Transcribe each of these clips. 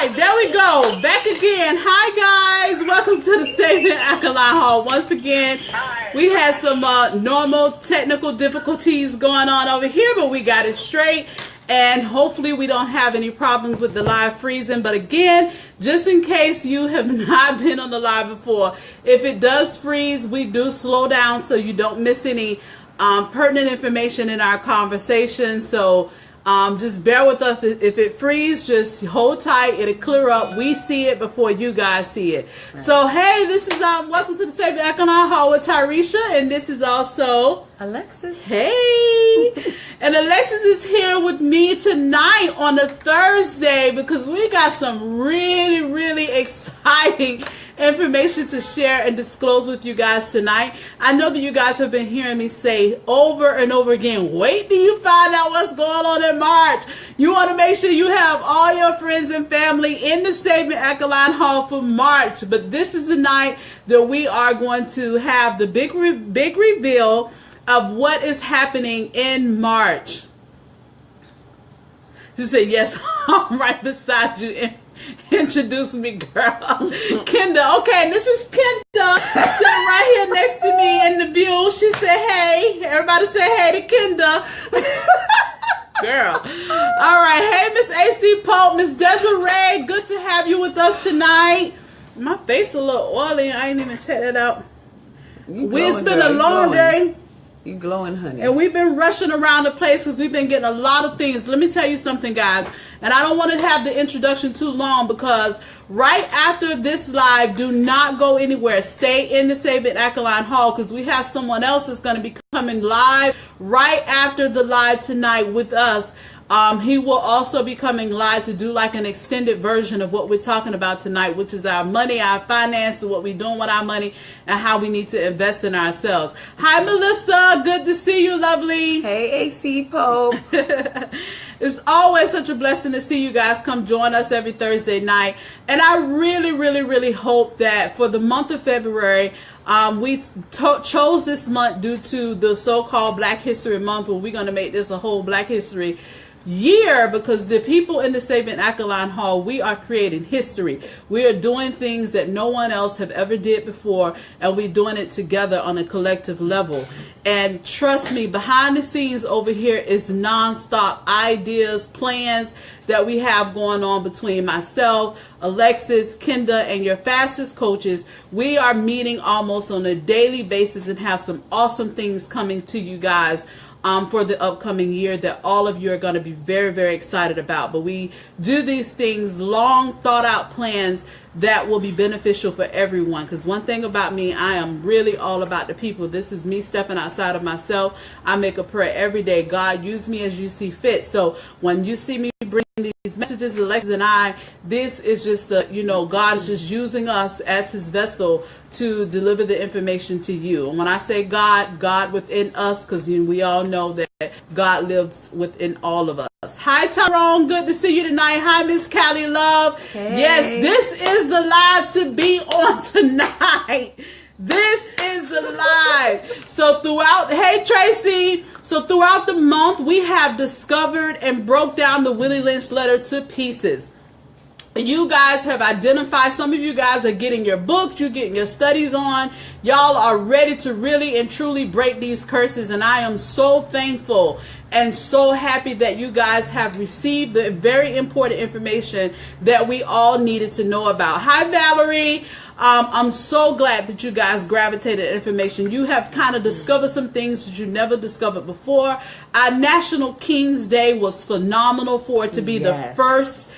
right, there we go. Back again. Hi, guys. Welcome to the Saving Alkaline Hall. Once again, we had some normal technical difficulties going on over here, but we got it straight. And hopefully we don't have any problems with the live freezing. But again, just in case you have not been on the live before, if it does freeze, we do slow down so you don't miss any pertinent information in our conversation. So just bear with us. If it freezes, just hold tight. It'll clear up. We see it before you guys see it. Right. So hey, this is welcome to the Saving Alkaline Hall with Tyresha, and this is also Alexis. Hey, and Alexis is here with me tonight on a Thursday because we got some really exciting information to share and disclose with you guys tonight. I know that you guys have been hearing me say over and over again, wait till you find out what's going on in March. You want to make sure you have all your friends and family in the Saving Alkaline Hall for March. But this is the night that we are going to have the big reveal of what is happening in March. She said, yes, I'm right beside you. Introduce me, girl. Kendra. Okay, this is Kendra sitting right here next to me in the view. She said, hey. Everybody say hey to Kendra. Girl. All right. Hey, Miss AC Pope, Miss Desiree. Good to have you with us tonight. My face a little oily. I ain't even checked that out. It's been a long day. You glowing, honey. And we've been rushing around the place because we've been getting a lot of things. Let me tell you something, guys. And I don't want to have the introduction too long because right after this live, do not go anywhere. Stay in the Saving Alkaline Hall because we have someone else that's going to be coming live right after the live tonight with us. He will also be coming live to do like an extended version of what we're talking about tonight, which is our money, our finance, and what we're doing with our money and how we need to invest in ourselves. Hi, Melissa. Good to see you, lovely. Hey, AC Pope. It's always such a blessing to see you guys come join us every Thursday night. And I really hope that for the month of February, we chose this month due to the so-called Black History Month, where we're going to make this a whole Black History year, because the people in the Saving Alkaline Hall, we are creating history. We are doing things that no one else have ever did before, and we're doing it together on a collective level. And trust me, behind the scenes over here is nonstop ideas, plans that we have going on between myself, Alexis, Kendra, and your fastest coaches. We are meeting almost on a daily basis and have some awesome things coming to you guys for the upcoming year that all of you are going to be very excited about. But we do these things, long thought out plans that will be beneficial for everyone. Because one thing about me, I am really all about the people. This is me stepping outside of myself. I make a prayer every day. God, use me as you see fit. So when you see me bring these messages, Alexis and I, this is just God is just using us as his vessel to deliver the information to you. And when I say God within us, because we all know that God lives within all of us. Hi, Tyrone. Good to see you tonight. Hi, Miss Callie Love. Hey. Yes, this is the live to be on tonight. This is the live. So hey Tracy, so throughout the month we have discovered and broke down the Willie Lynch letter to pieces. You guys have identified, some of you guys are getting your books, you're getting your studies on. Y'all are ready to really and truly break these curses, and I am so thankful and so happy that you guys have received the very important information that we all needed to know about. Hi, Valerie. I'm so glad that you guys gravitated information. You have kind of discovered some things that you never discovered before. Our National Kings Day was phenomenal for it to be the first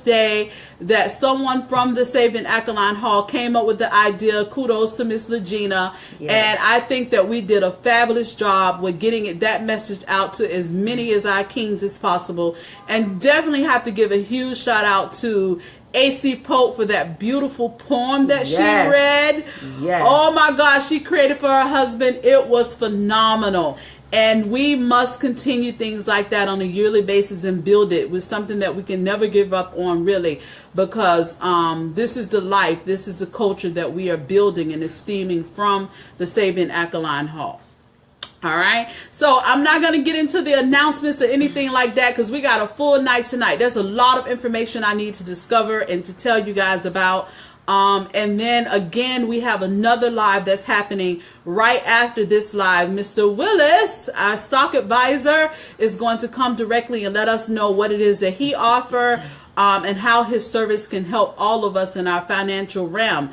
day that someone from the Saving Alkaline Hall came up with the idea. Kudos to Miss Legina. Yes. And I think that we did a fabulous job with getting that message out to as many as our kings as possible. And definitely have to give a huge shout out to AC Pope for that beautiful poem that she read. Yes. Oh my gosh, she created for her husband. It was phenomenal. And we must continue things like that on a yearly basis and build it with something that we can never give up on, really, because this is the life, this is the culture that we are building and esteeming from the Saving Alkaline Hall. All right. So I'm not going to get into the announcements or anything like that because we got a full night tonight. There's a lot of information I need to discover and to tell you guys about. And then again, we have another live that's happening right after this live. Mr. Willis, our stock advisor, is going to come directly and let us know what it is that he offers. And how his service can help all of us in our financial realm.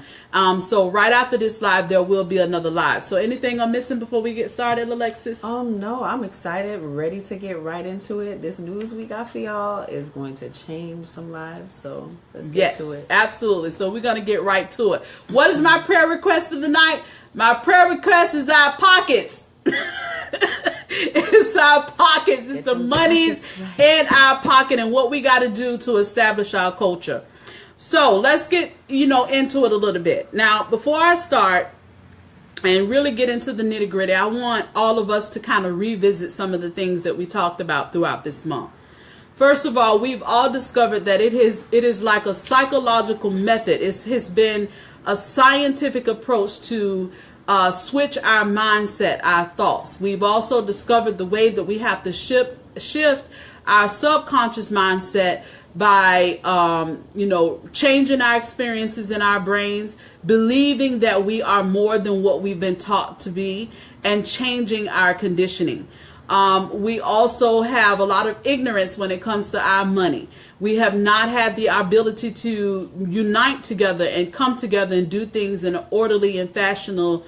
So right after this live, there will be another live. So anything I'm missing before we get started, Alexis? No, I'm excited, ready to get right into it. This news we got for y'all is going to change some lives. So let's get to it. Absolutely. So we're going to get right to it. What is my prayer request for the night? My prayer request is our pockets. It's our pockets. It's the monies in our pocket and what we got to do to establish our culture. So let's get, into it a little bit. Now, before I start and really get into the nitty gritty, I want all of us to kind of revisit some of the things that we talked about throughout this month. First of all, we've all discovered that it is like a psychological method. It has been a scientific approach to switch our mindset, our thoughts. We've also discovered the way that we have to shift our subconscious mindset by, changing our experiences in our brains, believing that we are more than what we've been taught to be, and changing our conditioning. We also have a lot of ignorance when it comes to our money. We have not had the ability to unite together and come together and do things in an orderly and fashionable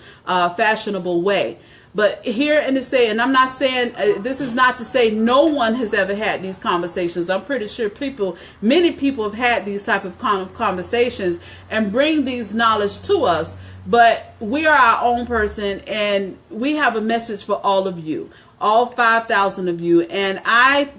way. But here and to say, and I'm not saying, this is not to say no one has ever had these conversations. I'm pretty sure many people have had these type of conversations and bring these knowledge to us. But we are our own person, and we have a message for all of you. All 5,000 of you. And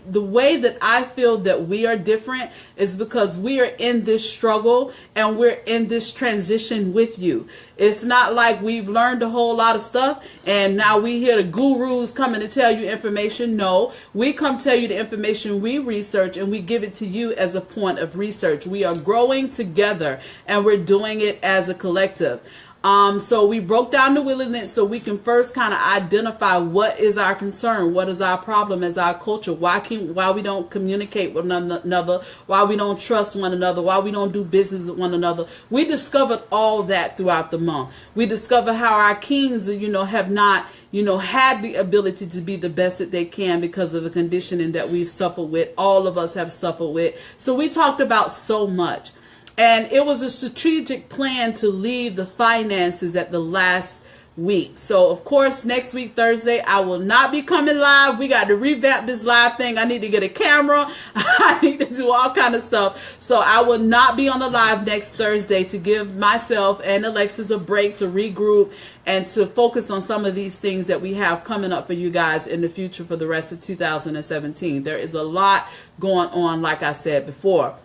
the way that I feel that we are different is because we are in this struggle and we're in this transition with you. It's not like we've learned a whole lot of stuff and now we hear the gurus coming to tell you information. No, we come tell you the information we research and we give it to you as a point of research. We are growing together and we're doing it as a collective. So we broke down the willingness so we can first kind of identify what is our concern, what is our problem as our culture, why we don't communicate with one another, why we don't trust one another, why we don't do business with one another. We discovered all that throughout the month. We discovered how our kings, have not, had the ability to be the best that they can because of the conditioning that we've suffered with. All of us have suffered with. So we talked about so much. And it was a strategic plan to leave the finances at the last week. So, of course, next week, Thursday, I will not be coming live. We got to revamp this live thing. I need to get a camera. I need to do all kind of stuff. So I will not be on the live next Thursday to give myself and Alexis a break to regroup and to focus on some of these things that we have coming up for you guys in the future for the rest of 2017. There is a lot going on, like I said before.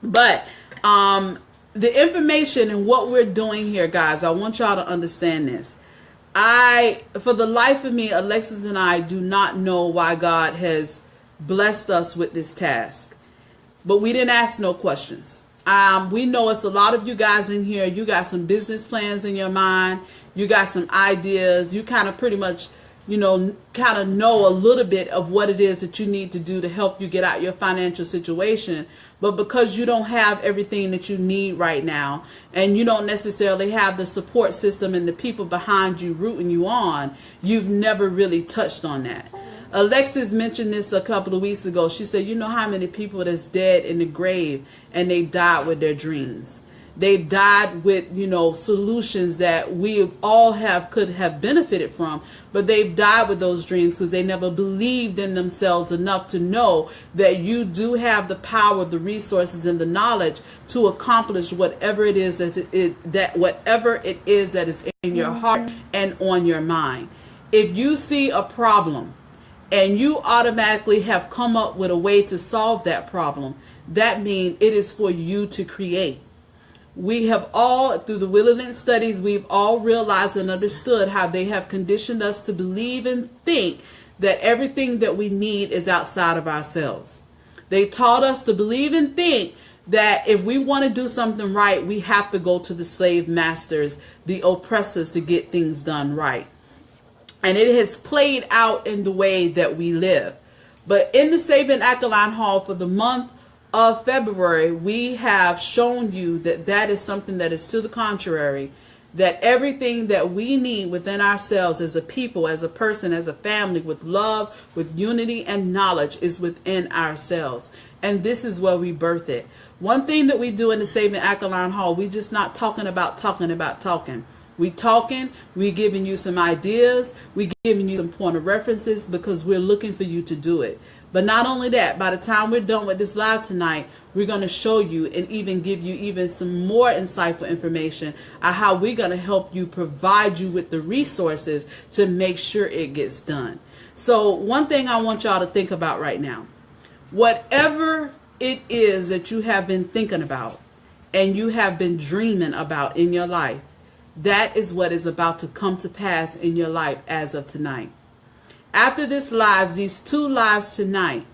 But the information and what we're doing here, guys, I want y'all to understand this. For the life of me, Alexis and I do not know why God has blessed us with this task. But we didn't ask no questions. We know it's a lot of you guys in here. You got some business plans in your mind. You got some ideas. You kind of pretty much, kind of know a little bit of what it is that you need to do to help you get out your financial situation. But because you don't have everything that you need right now, and you don't necessarily have the support system and the people behind you rooting you on, you've never really touched on that. Alexis mentioned this a couple of weeks ago. She said, you know how many people that's dead in the grave and they died with their dreams. They died with, solutions that we all could have benefited from, but they've died with those dreams because they never believed in themselves enough to know that you do have the power, the resources, and the knowledge to accomplish whatever it is that is in your heart and on your mind. If you see a problem and you automatically have come up with a way to solve that problem, that means it is for you to create. We have all, through the Melanin studies, we've all realized and understood how they have conditioned us to believe and think that everything that we need is outside of ourselves. They taught us to believe and think that if we want to do something right, we have to go to the slave masters, the oppressors, to get things done right. And it has played out in the way that we live. But in the Saving Alkaline Hall for the month of February, we have shown you that that is something that is to the contrary, that everything that we need within ourselves as a people, as a person, as a family, with love, with unity and knowledge is within ourselves. And this is where we birth it. One thing that we do in the Saving Alkaline Hall, we just not talking about talking. We talking, we giving you some ideas, we giving you some point of references because we're looking for you to do it. But not only that, by the time we're done with this live tonight, we're going to show you and even give you even some more insightful information on how we're going to help you, provide you with the resources to make sure it gets done. So one thing I want y'all to think about right now, whatever it is that you have been thinking about and you have been dreaming about in your life, that is what is about to come to pass in your life as of tonight. After this live, these 2 lives tonight,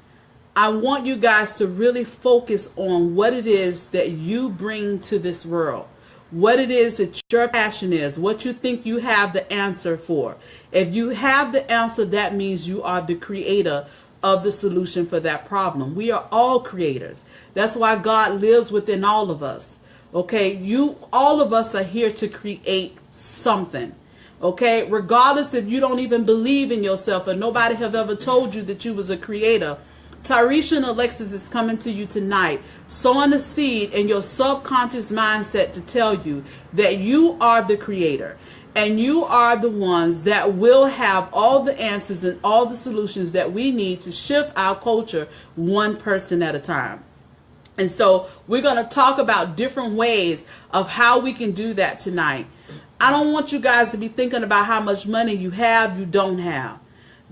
I want you guys to really focus on what it is that you bring to this world, what it is that your passion is, what you think you have the answer for. If you have the answer, that means you are the creator of the solution for that problem. We are all creators. That's why God lives within all of us. Okay, all of us are here to create something. Okay, regardless if you don't even believe in yourself or nobody have ever told you that you was a creator, Tarisha and Alexis is coming to you tonight, sowing a seed in your subconscious mindset to tell you that you are the creator. And you are the ones that will have all the answers and all the solutions that we need to shift our culture one person at a time. And so we're going to talk about different ways of how we can do that tonight. I don't want you guys to be thinking about how much money you have, you don't have.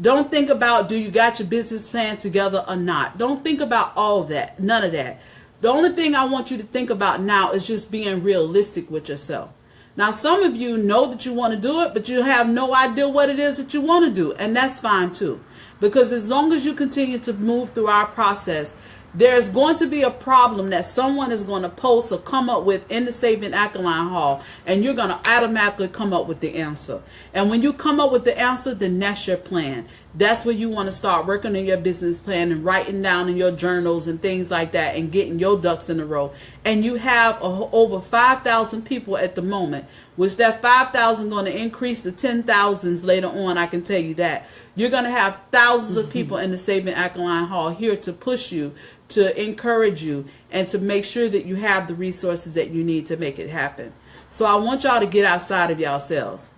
Don't think about, do you got your business plan together or not? Don't think about all that, none of that. The only thing I want you to think about now is just being realistic with yourself. Now, some of you know that you want to do it, but you have no idea what it is that you want to do. And that's fine too. Because as long as you continue to move through our process, there's going to be a problem that someone is going to post or come up with in the Saving Alkaline Hall, and you're going to automatically come up with the answer. And when you come up with the answer, then that's your plan. That's where you want to start working on your business plan and writing down in your journals and things like that and getting your ducks in a row. And you have over 5,000 people at the moment, which that 5,000 going to increase to 10,000s later on. I can tell you that. You're going to have thousands of people in the Saving Alkaline Hall here to push you, to encourage you, and to make sure that you have the resources that you need to make it happen. So I want y'all to get outside of yourselves.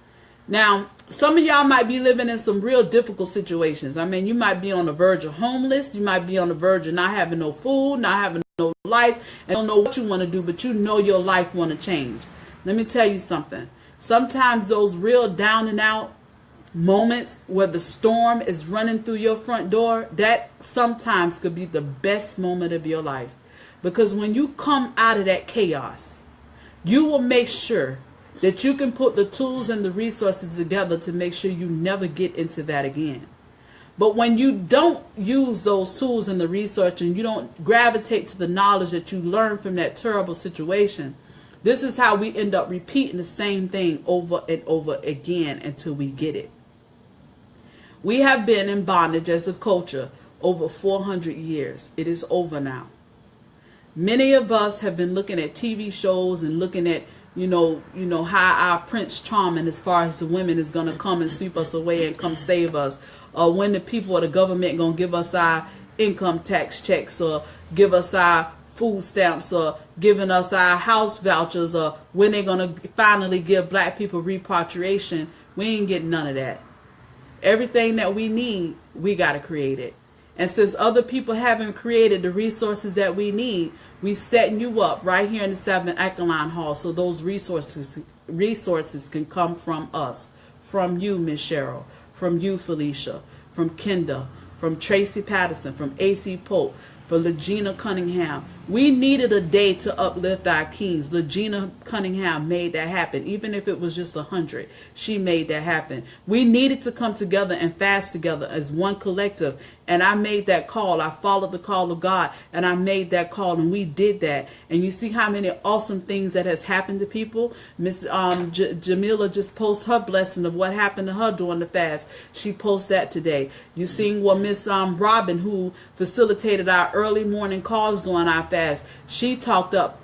Now, some of y'all might be living in some real difficult situations. I mean, you might be on the verge of homeless. You might be on the verge of not having no food, not having no lights, and don't know what you want to do, but you know your life want to change. Let me tell you something. Sometimes those real down and out moments where the storm is running through your front door, that sometimes could be the best moment of your life. Because when you come out of that chaos, you will make sure that you can put the tools and the resources together to make sure you never get into that again. But when you don't use those tools and the research, and you don't gravitate to the knowledge that you learned from that terrible situation, this is how we end up repeating the same thing over and over again until we get it. We have been in bondage as a culture over 400 years. It is over now. Many of us have been looking at TV shows and looking at, you know how our Prince Charming, as far as the women, is going to come and sweep us away and come save us. Or when the people of the government going to give us our income tax checks, or give us our food stamps, or giving us our house vouchers, or when they're going to finally give black people repatriation. We ain't getting none of that. Everything that we need, we got to create it. And since other people haven't created the resources that we need, we setting you up right here in the Saving Alkaline Hall so those resources can come from us, from you, Miss Cheryl, from you, Felicia, from Kenda, from Tracy Patterson, from AC Pope, for Legina Cunningham. We needed a day to uplift our kings. Legina Cunningham made that happen. Even if it was just 100, she made that happen. We needed to come together and fast together as one collective. And I made that call. I followed the call of God, and I made that call, and we did that. And you see how many awesome things that has happened to people. Miss Jamila just posted her blessing of what happened to her during the fast. She posted that today. You seen what Miss Robin, who facilitated our early morning calls during our fast, she talked up.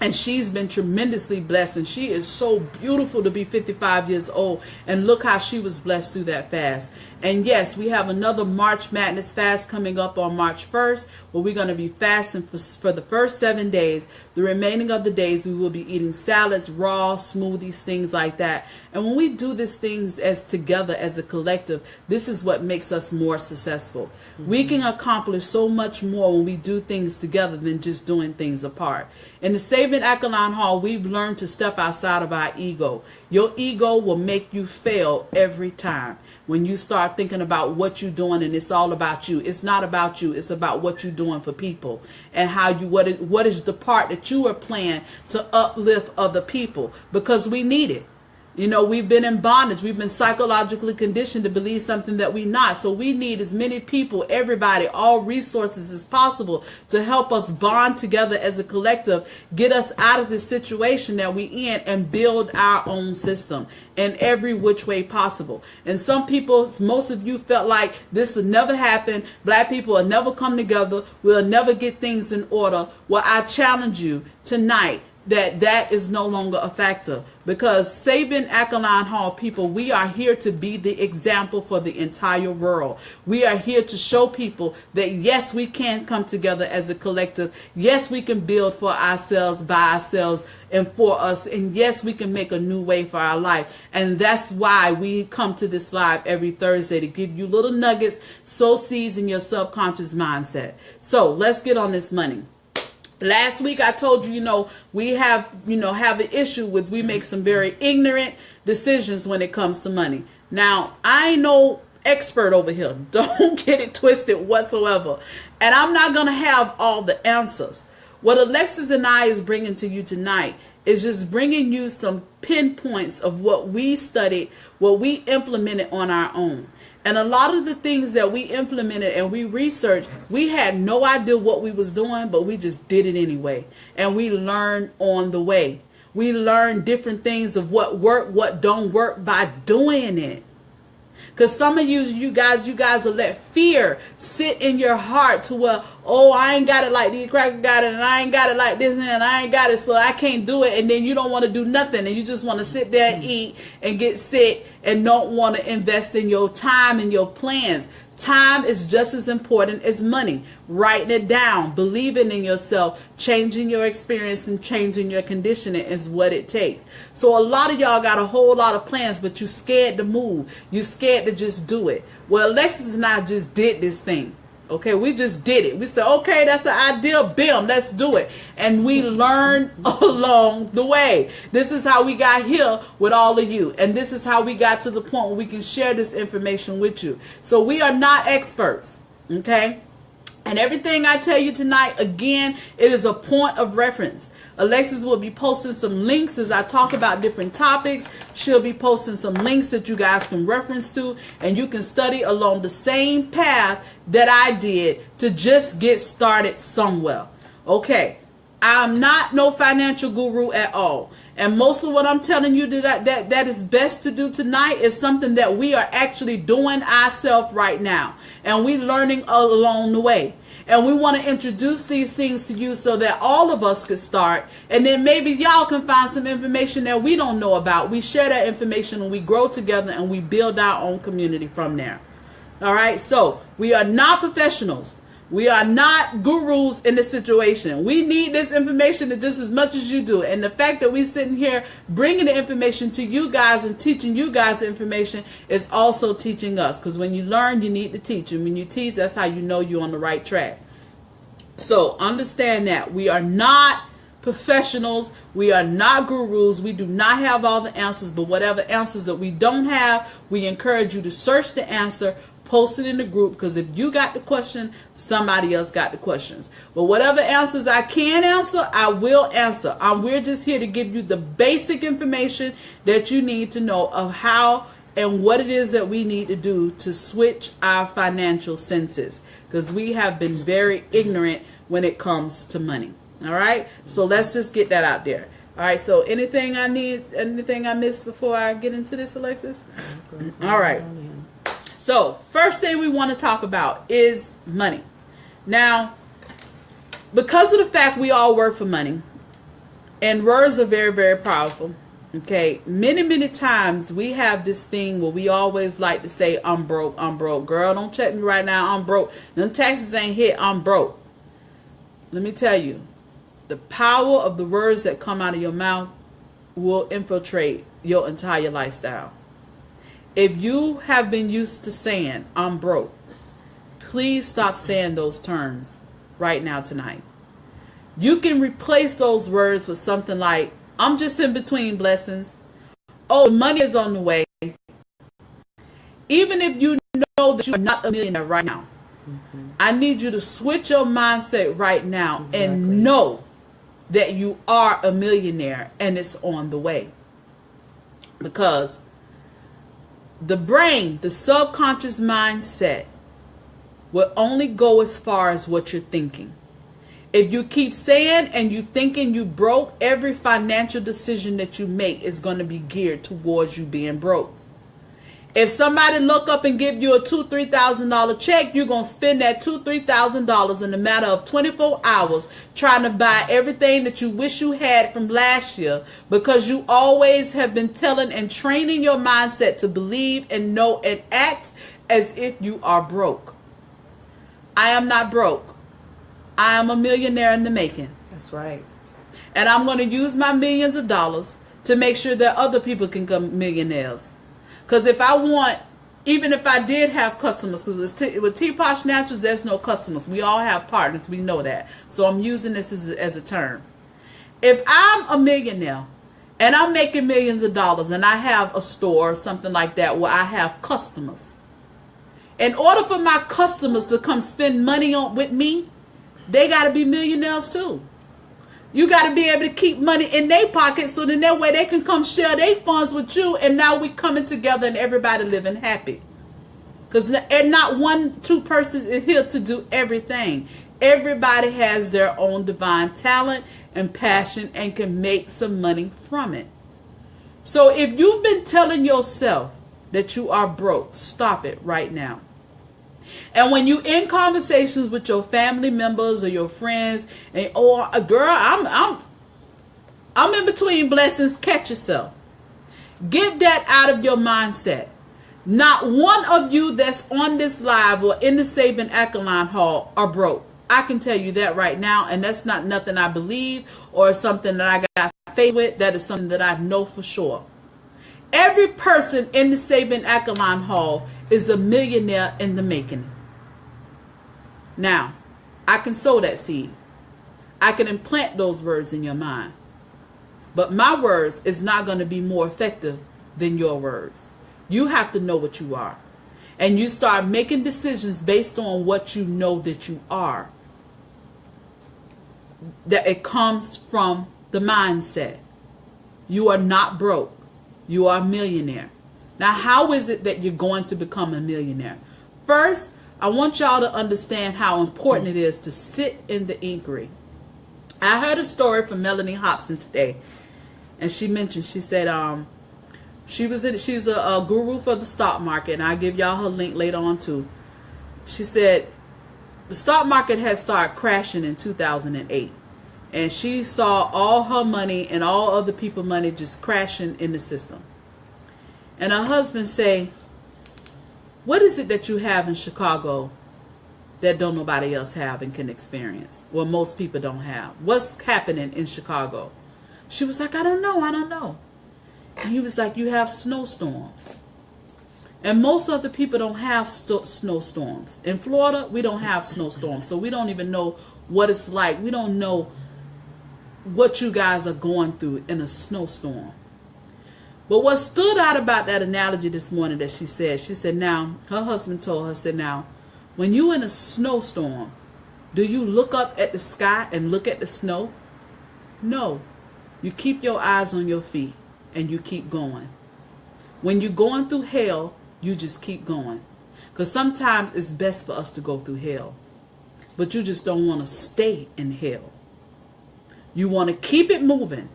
And she's been tremendously blessed. And she is so beautiful to be 55 years old. And look how she was blessed through that fast. And yes, we have another March Madness fast coming up on March 1st, where we're going to be fasting for the first 7 days. The remaining of the days, we will be eating salads, raw, smoothies, things like that. And when we do these things as together, as a collective, this is what makes us more successful. Mm-hmm. We can accomplish so much more when we do things together than just doing things apart. In the Saving Alkaline Hall, we've learned to step outside of our ego. Your ego will make you fail every time. When you start thinking about what you're doing and it's all about you. It's not about you. It's about what you're doing for people and how you, what is the part that you are playing to uplift other people, because we need it. You know, we've been in bondage. We've been psychologically conditioned to believe something that we're not. So we need as many people, everybody, all resources as possible to help us bond together as a collective, get us out of the situation that we're in, and build our own system in every which way possible. And some people, most of you, felt like this will never happen. Black people will never come together. We'll never get things in order. Well, I challenge you tonight that is no longer a factor, because Saving Alkaline Hall people, we are here to be the example for the entire world. We are here to show people that yes, we can come together as a collective. Yes, we can build for ourselves, by ourselves, and for us. And yes, we can make a new way for our life. And that's why we come to this live every Thursday, to give you little nuggets, sow seeds in your subconscious mindset. So let's get on this money. Last week I told you, we have an issue with, we make some very ignorant decisions when it comes to money. Now, I ain't no expert over here. Don't get it twisted whatsoever. And I'm not going to have all the answers. What Alexis and I is bringing to you tonight is just bringing you some pinpoints of what we studied, what we implemented on our own. And a lot of the things that we implemented and we researched, we had no idea what we was doing, but we just did it anyway. And we learned on the way. We learned different things of what work, what don't work by doing it. Because some of you guys will let fear sit in your heart to where, oh, I ain't got it like these crackers got it, and I ain't got it like this, and I ain't got it, so I can't do it. And then you don't want to do nothing, and you just want to sit there and eat and get sick and don't want to invest in your time and your plans. Time is just as important as money. Writing it down, believing in yourself, changing your experience and changing your conditioning is what it takes. So a lot of y'all got a whole lot of plans, but you scared to move. You scared to just do it. Well, Alexis and I just did this thing. Okay, we just did it. We said, okay, that's an idea. Bam, let's do it. And we learned along the way. This is how we got here with all of you. And this is how we got to the point where we can share this information with you. So we are not experts, okay? And everything I tell you tonight, again, it is a point of reference. Alexis will be posting some links as I talk about different topics. She'll be posting some links that you guys can reference to, and you can study along the same path that I did to just get started somewhere. Okay, I'm not no financial guru at all. And most of what I'm telling you that is best to do tonight is something that we are actually doing ourselves right now. And we're learning along the way. And we want to introduce these things to you so that all of us could start. And then maybe y'all can find some information that we don't know about. We share that information and we grow together and we build our own community from there. All right. So we are not professionals. We are not gurus in this situation. We need this information just as much as you do. And the fact that we're sitting here bringing the information to you guys and teaching you guys the information is also teaching us. Because when you learn, you need to teach. And when you teach, that's how you know you're on the right track. So understand that we are not professionals. We are not gurus. We do not have all the answers. But whatever answers that we don't have, we encourage you to search the answer, Post it in the group, because if you got the question, somebody else got the questions. But whatever answers I can answer, I will answer. We're just here to give you the basic information that you need to know of how and what it is that we need to do to switch our financial senses, because we have been very ignorant when it comes to money. All right, so let's just get that out there. All right, so anything I missed before I get into this, Alexis? All right. So first thing we want to talk about is money. Now, because of the fact we all work for money, and words are very, very powerful. Okay, many times we have this thing where we always like to say, I'm broke, girl, don't check me right now, I'm broke, them taxes ain't hit, I'm broke. Let me tell you, the power of the words that come out of your mouth will infiltrate your entire lifestyle. If you have been used to saying, I'm broke, please stop saying those terms right now tonight. You can replace those words with something like, I'm just in between blessings. Oh, money is on the way. Even if you know that you're not a millionaire right now, I need you to switch your mindset right now and know that you are a millionaire and it's on the way. Because the brain, the subconscious mindset, will only go as far as what you're thinking. If you keep saying and you thinking you broke, every financial decision that you make is going to be geared towards you being broke. If somebody look up and give you a $2,000-$3,000 check, you're going to spend that $2,000-$3,000 in a matter of 24 hours trying to buy everything that you wish you had from last year, because you always have been telling and training your mindset to believe and know and act as if you are broke. I am not broke. I am a millionaire in the making. That's right. And I'm going to use my millions of dollars to make sure that other people can become millionaires. Because if I want, even if I did have customers, because with T-Posh Naturals, there's no customers. We all have partners. We know that. So I'm using this as a term. If I'm a millionaire and I'm making millions of dollars and I have a store or something like that where I have customers, in order for my customers to come spend money with me, they got to be millionaires too. You got to be able to keep money in their pockets so then that way they can come share their funds with you, and now we coming together and everybody living happy. Because not one, two persons is here to do everything. Everybody has their own divine talent and passion and can make some money from it. So if you've been telling yourself that you are broke, stop it right now. And when you in conversations with your family members or your friends, and girl, I'm in between blessings, catch yourself. Get that out of your mindset. Not one of you that's on this live or in the Saving Alkaline Hall are broke. I can tell you that right now, and that's not nothing I believe or something that I got faith with. That is something that I know for sure. Every person in the Saving Alkaline Hall is a millionaire in the making. Now, I can sow that seed. I can implant those words in your mind. But my words is not going to be more effective than your words. You have to know what you are. And you start making decisions based on what you know that you are. That it comes from the mindset. You are not broke. You are a millionaire. Now, how is it that you're going to become a millionaire? First, I want y'all to understand how important it is to sit in the inquiry. I heard a story from Melanin Hobson today, and she mentioned, she said, she's a guru for the stock market, and I'll give y'all her link later on too. She said the stock market had started crashing in 2008, and she saw all her money and all other people's money just crashing in the system. And her husband say, what is it that you have in Chicago that don't nobody else have and can experience? Well, most people don't have. What's happening in Chicago? She was like, I don't know. And he was like, you have snowstorms. And most other people don't have snowstorms. In Florida, we don't have snowstorms. So we don't even know what it's like. We don't know what you guys are going through in a snowstorm. But what stood out about that analogy this morning that she said, now, her husband told her, said, now, when you in a snowstorm, do you look up at the sky and look at the snow? No. You keep your eyes on your feet and you keep going. When you're going through hell, you just keep going. Because sometimes it's best for us to go through hell. But you just don't want to stay in hell. You want to keep it moving.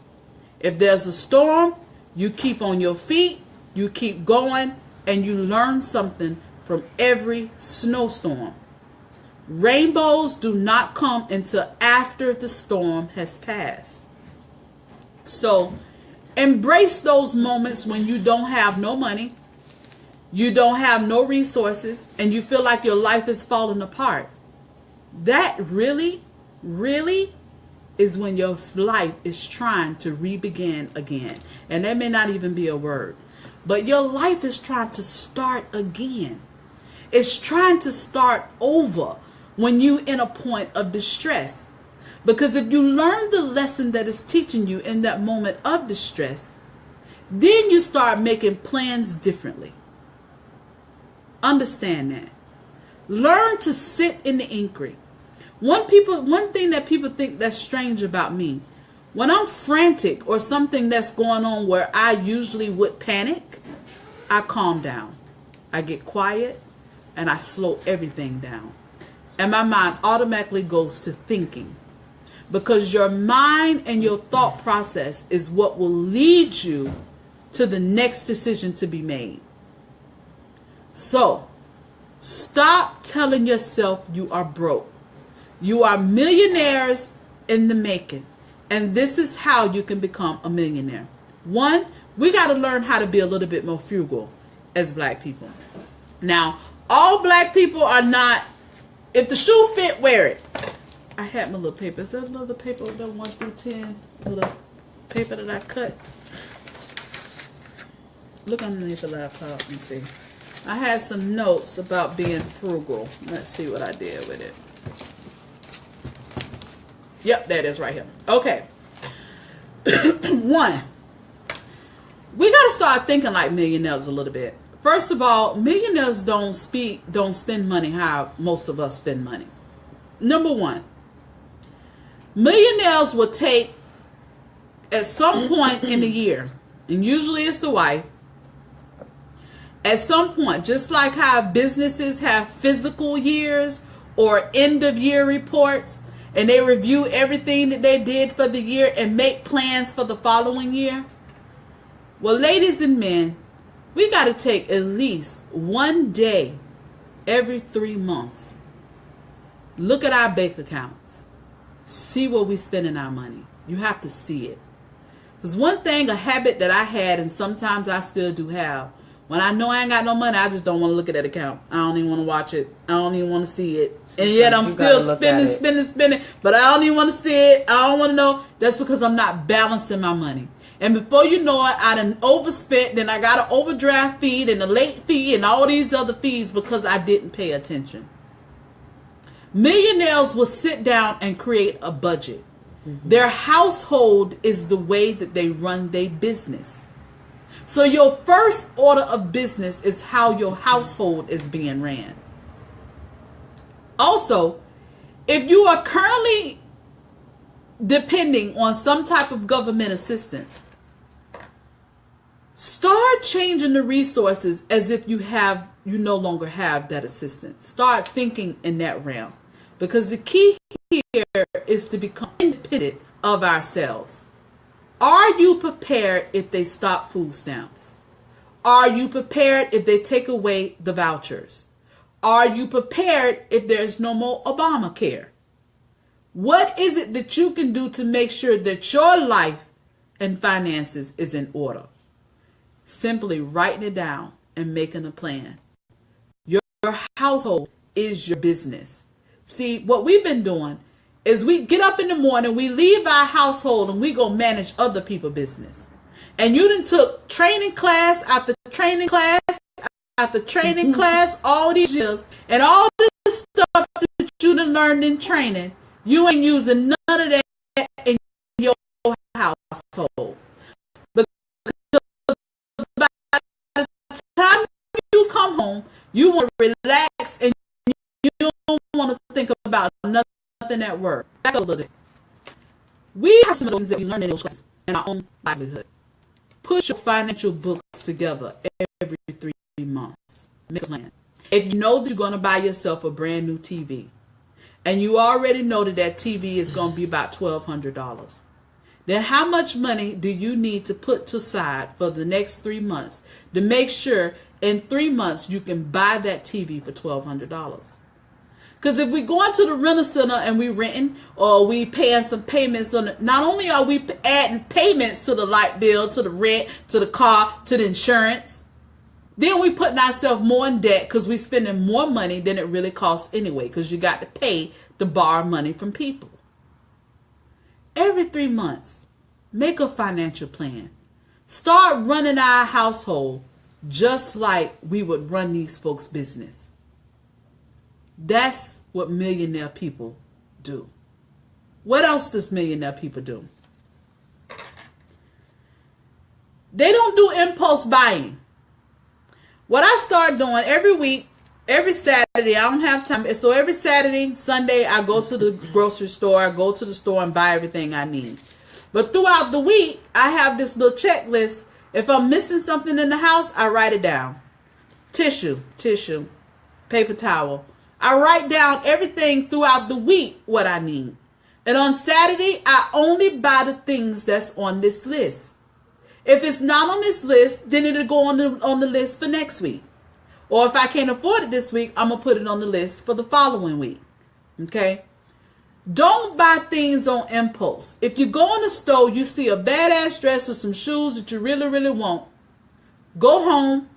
If there's a storm, you keep on your feet, you keep going, and you learn something from every snowstorm. Rainbows do not come until after the storm has passed. So embrace those moments when you don't have no money, you don't have no resources, and you feel like your life is falling apart. That really, really is when your life is trying to re-begin again. And that may not even be a word. But your life is trying to start again. It's trying to start over when you're in a point of distress. Because if you learn the lesson that is teaching you in that moment of distress, then you start making plans differently. Understand that. Learn to sit in the inquiry. One thing that people think that's strange about me, when I'm frantic or something that's going on where I usually would panic, I calm down. I get quiet and I slow everything down. And my mind automatically goes to thinking. Because your mind and your thought process is what will lead you to the next decision to be made. So, stop telling yourself you are broke. You are millionaires in the making. And this is how you can become a millionaire. One, we got to learn how to be a little bit more frugal as black people. Now, all black people are not, if the shoe fit, wear it. I had my little paper. Is that another paper that 1 through 10? Little paper that I cut? Look underneath the laptop and see. I had some notes about being frugal. Let's see what I did with it. Yep, that is right here. Okay. One, we got to start thinking like millionaires a little bit. First of all, millionaires don't spend money how most of us spend money. Number one, millionaires will take at some point in the year, and usually it's the wife, at some point, just like how businesses have physical years or end of year reports, and they review everything that they did for the year and make plans for the following year. Well, ladies and men, we got to take at least one day every 3 months. Look at our bank accounts. See where we spending our money. You have to see it. There's one thing, a habit that I had, and sometimes I still do have. When I know I ain't got no money, I just don't want to look at that account. I don't even want to watch it. I don't even want to see it. And yet I'm still spending. But I don't even want to see it. I don't want to know. That's because I'm not balancing my money. And before you know it, I done overspent. Then I got an overdraft fee and a late fee and all these other fees because I didn't pay attention. Millionaires will sit down and create a budget. Mm-hmm. Their household is the way that they run their business. So your first order of business is how your household is being ran. Also, if you are currently depending on some type of government assistance, start changing the resources as if you no longer have that assistance. Start thinking in that realm. Because the key here is to become independent of ourselves. Are you prepared if they stop food stamps? Are you prepared if they take away the vouchers? Are you prepared if there's no more Obamacare? What is it that you can do to make sure that your life and finances is in order? Simply writing it down and making a plan. Your household is your business. See, what we've been doing is we get up in the morning, we leave our household, and we go manage other people's business. And you done took training class after training class after training class all these years, and all this stuff that you done learned in training, you ain't using none of that in your household. Because You want to relax and you don't want to think about nothing at work. Back a little bit. We have some things that we learn in those classes in our own livelihood. Put your financial books together every 3 months. Make a plan. If you know that you're going to buy yourself a brand new TV, and you already know that that TV is going to be about $1,200, then how much money do you need to put aside for the next 3 months to make sure in 3 months you can buy that TV for $1,200? Because if we go into the rental center and we renting or we paying some payments on it, not only are we adding payments to the light bill, to the rent, to the car, to the insurance, then we putting ourselves more in debt because we spending more money than it really costs anyway, because you got to pay to borrow money from people. Every 3 months, make a financial plan. Start running our household just like we would run these folks' business. That's what millionaire people do. What else does millionaire people do? They don't do impulse buying. What I start doing every week, every Saturday, I don't have time. So every Saturday, Sunday, I go to the grocery store. I go to the store and buy everything I need. But throughout the week, I have this little checklist. If I'm missing something in the house, I write it down. Tissue, paper towel. I write down everything throughout the week what I need. And on Saturday, I only buy the things that's on this list. If it's not on this list, then it'll go on the list for next week. Or if I can't afford it this week, I'm going to put it on the list for the following week. Okay? Don't buy things on impulse. If you go in the store, you see a badass dress or some shoes that you really, really want, go home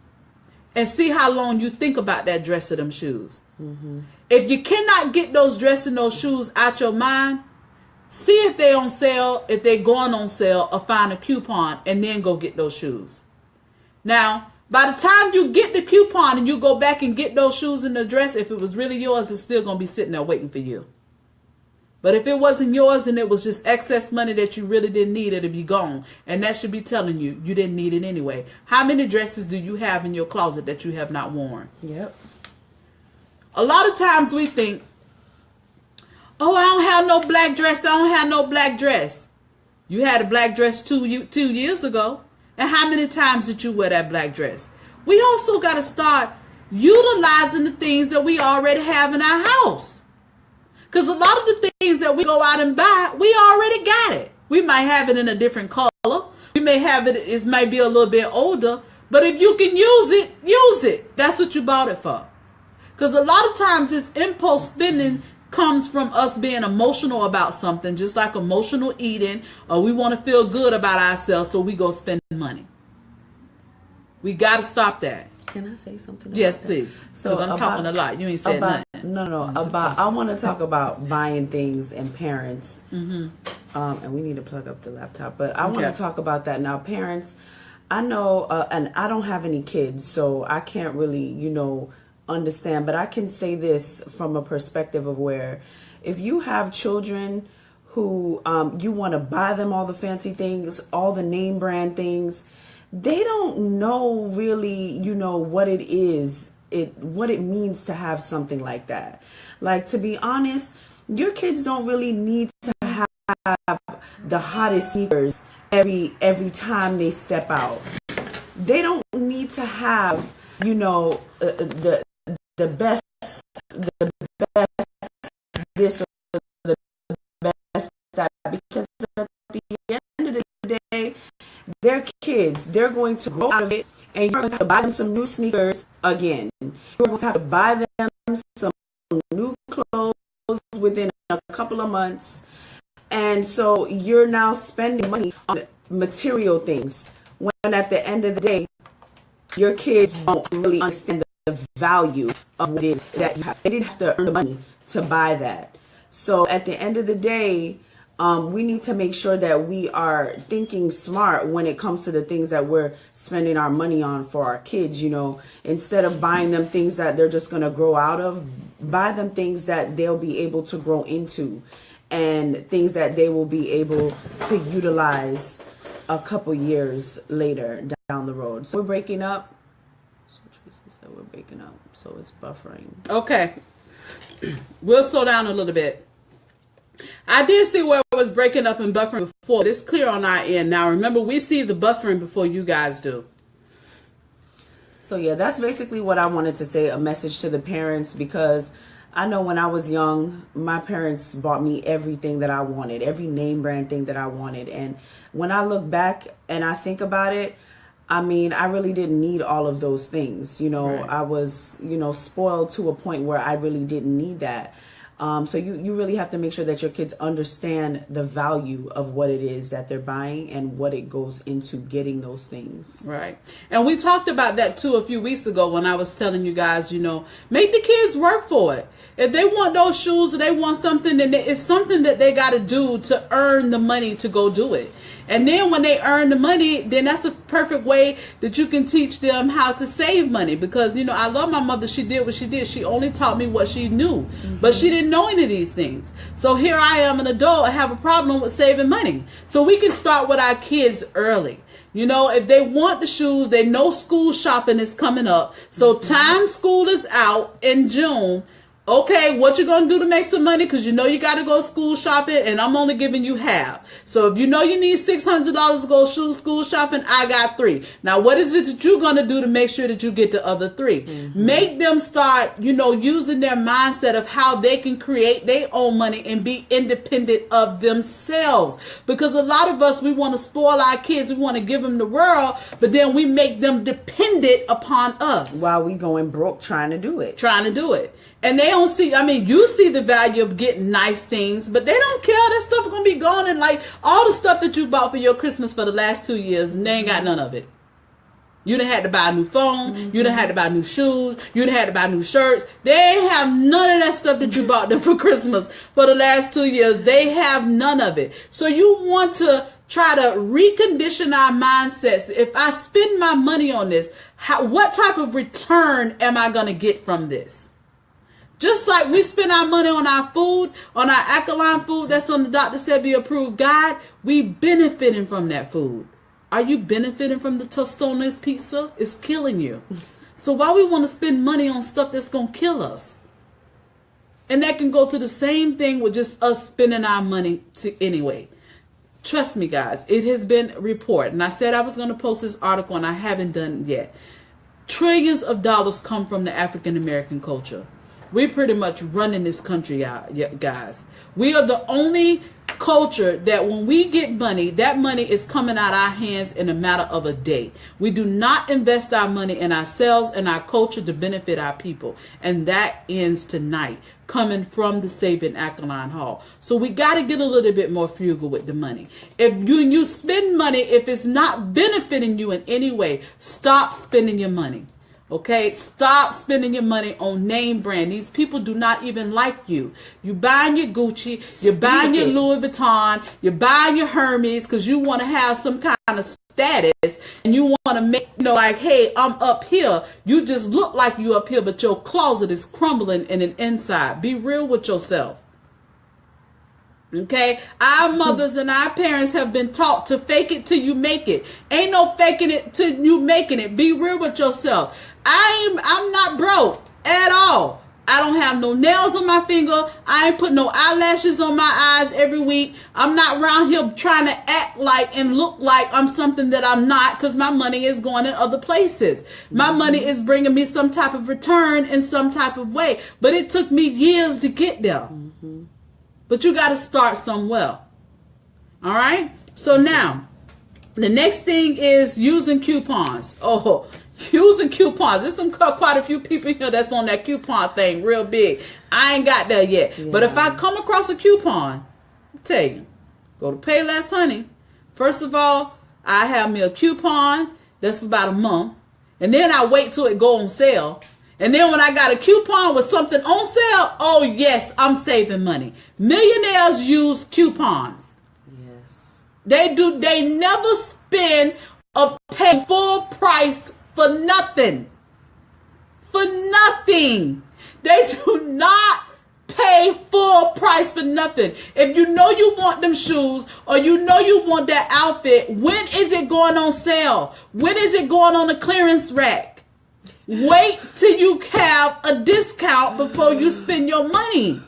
and see how long you think about that dress or them shoes. Mm-hmm. If you cannot get those dress and those shoes out your mind, see if they're on sale, if they're going on sale, or find a coupon and then go get those shoes. Now, by the time you get the coupon and you go back and get those shoes and the dress, if it was really yours, it's still going to be sitting there waiting for you. But if it wasn't yours and it was just excess money that you really didn't need, it'd be gone. And that should be telling you you didn't need it anyway. How many dresses do you have in your closet that you have not worn? Yep. A lot of times we think, oh, I don't have no black dress. I don't have no black dress. You had a black dress 2 years ago. And how many times did you wear that black dress? We also got to start utilizing the things that we already have in our house. Because a lot of the things that we go out and buy, we already got it. We might have it in a different color. We may have it, it might be a little bit older. But if you can use it, use it. That's what you bought it for. Because a lot of times this impulse spending comes from us being emotional about something, just like emotional eating, or we want to feel good about ourselves, so we go spend money. We got to stop that. Can I say something? Yes, please. So I'm talking a lot. You ain't said nothing. I want to talk about buying things and parents. Mm-hmm. And we need to plug up the laptop, but I want to talk about that now. Parents, I know, and I don't have any kids, so I can't really, understand, but I can say this from a perspective of where if you have children who you want to buy them all the fancy things, all the name brand things, they don't know really, what it is, what it means to have something like that. Like, to be honest, your kids don't really need to have the hottest sneakers every time they step out. They don't need to have, the best this or the best that, because at the end of the day, they're kids. They're going to grow out of it, and you're going to have to buy them some new sneakers again. You're going to have to buy them some new clothes within a couple of months, and so you're now spending money on material things, when at the end of the day, your kids don't really understand the value of what it is that you have. They didn't have to earn the money to buy that. So at the end of the day, we need to make sure that we are thinking smart when it comes to the things that we're spending our money on for our kids. Instead of buying them things that they're just going to grow out of, buy them things that they'll be able to grow into, and things that they will be able to utilize a couple years later down the road. So we're breaking up. we're breaking up, so it's buffering. Okay. We'll slow down a little bit. I did see where it was breaking up and buffering before. It's clear on our end now. Remember, we see the buffering before you guys do. So yeah, that's basically what I wanted to say, a message to the parents, because I know when I was young, my parents bought me everything that I wanted, every name brand thing that I wanted. And when I look back and I think about it, I mean, I really didn't need all of those things. You know, Right. I was, spoiled to a point where I really didn't need that. So you really have to make sure that your kids understand the value of what it is that they're buying and what it goes into getting those things. Right. And we talked about that too a few weeks ago when I was telling you guys, make the kids work for it. If they want those shoes or they want something, then it's something that they got to do to earn the money to go do it. And then when they earn the money, then that's a perfect way that you can teach them how to save money. Because, I love my mother. She did what she did. She only taught me what she knew. Mm-hmm. But she didn't know any of these things. So here I am, an adult, I have a problem with saving money. So we can start with our kids early. If they want the shoes, they know school shopping is coming up. So time school is out in June. Okay, what you gonna do to make some money? Because you got to go school shopping, and I'm only giving you half. So if you need $600 to go school shopping, I got $300. Now, what is it that you're gonna do to make sure that you get the other $300? Mm-hmm. Make them start, using their mindset of how they can create their own money and be independent of themselves. Because a lot of us, we want to spoil our kids, we want to give them the world, but then we make them dependent upon us while we going broke trying to do it. And they don't see, you see the value of getting nice things, but they don't care. That stuff going to be gone. And like all the stuff that you bought for your Christmas for the last 2 years, and they ain't got none of it. You done had to buy a new phone. Mm-hmm. You done had to buy new shoes. You done had to buy new shirts. They ain't have none of that stuff that you bought them for Christmas for the last 2 years. They have none of it. So you want to try to recondition our mindsets. If I spend my money on this, what type of return am I going to get from this? Just like we spend our money on our food, on our alkaline food that's on the Dr. Sebi approved guide, we benefiting from that food. Are you benefiting from the Tostones pizza? It's killing you. So why we want to spend money on stuff that's going to kill us? And that can go to the same thing with just us spending our money anyway. Trust me, guys, it has been reported. And I said I was going to post this article, and I haven't done it yet. Trillions of dollars come from the African American culture. We pretty much run in this country, guys. We are the only culture that when we get money, that money is coming out our hands in a matter of a day. We do not invest our money in ourselves and our culture to benefit our people. And that ends tonight, coming from the Sabian Alkaline Hall. So we got to get a little bit more frugal with the money. If you spend money, if it's not benefiting you in any way, stop spending your money. Okay, stop spending your money on name brand. These people do not even like you. You buying your Gucci, you're buying your Louis Vuitton, you're buying your Hermes because you want to have some kind of status, and you want to make, like, hey, I'm up here. You just look like you up here, but your closet is crumbling in an inside. Be real with yourself. Okay, our mothers and our parents have been taught to fake it till you make it. Ain't no faking it till you making it. Be real with yourself. I'm not broke at all. I don't have no nails on my finger. I ain't put no eyelashes on my eyes every week. I'm not around here trying to act like and look like I'm something that I'm not, because my money is going in other places. My money is bringing me some type of return in some type of way. But it took me years to get there. Mm-hmm. But you got to start somewhere. All right? So now, the next thing is using coupons. Oh, using coupons. There's quite a few people here that's on that coupon thing real big. I ain't got there yet. Yeah. But if I come across a coupon, I'll tell you, go to Payless Honey. First of all, I have me a coupon that's for about a month. And then I wait till it go on sale. And then when I got a coupon with something on sale, oh yes, I'm saving money. Millionaires use coupons. Yes. They do. They never spend or pay full price for nothing. For nothing. They do not pay full price for nothing. If you know you want them shoes or you know you want that outfit, when is it going on sale? When is it going on the clearance rack? Wait till you have a discount before you spend your money.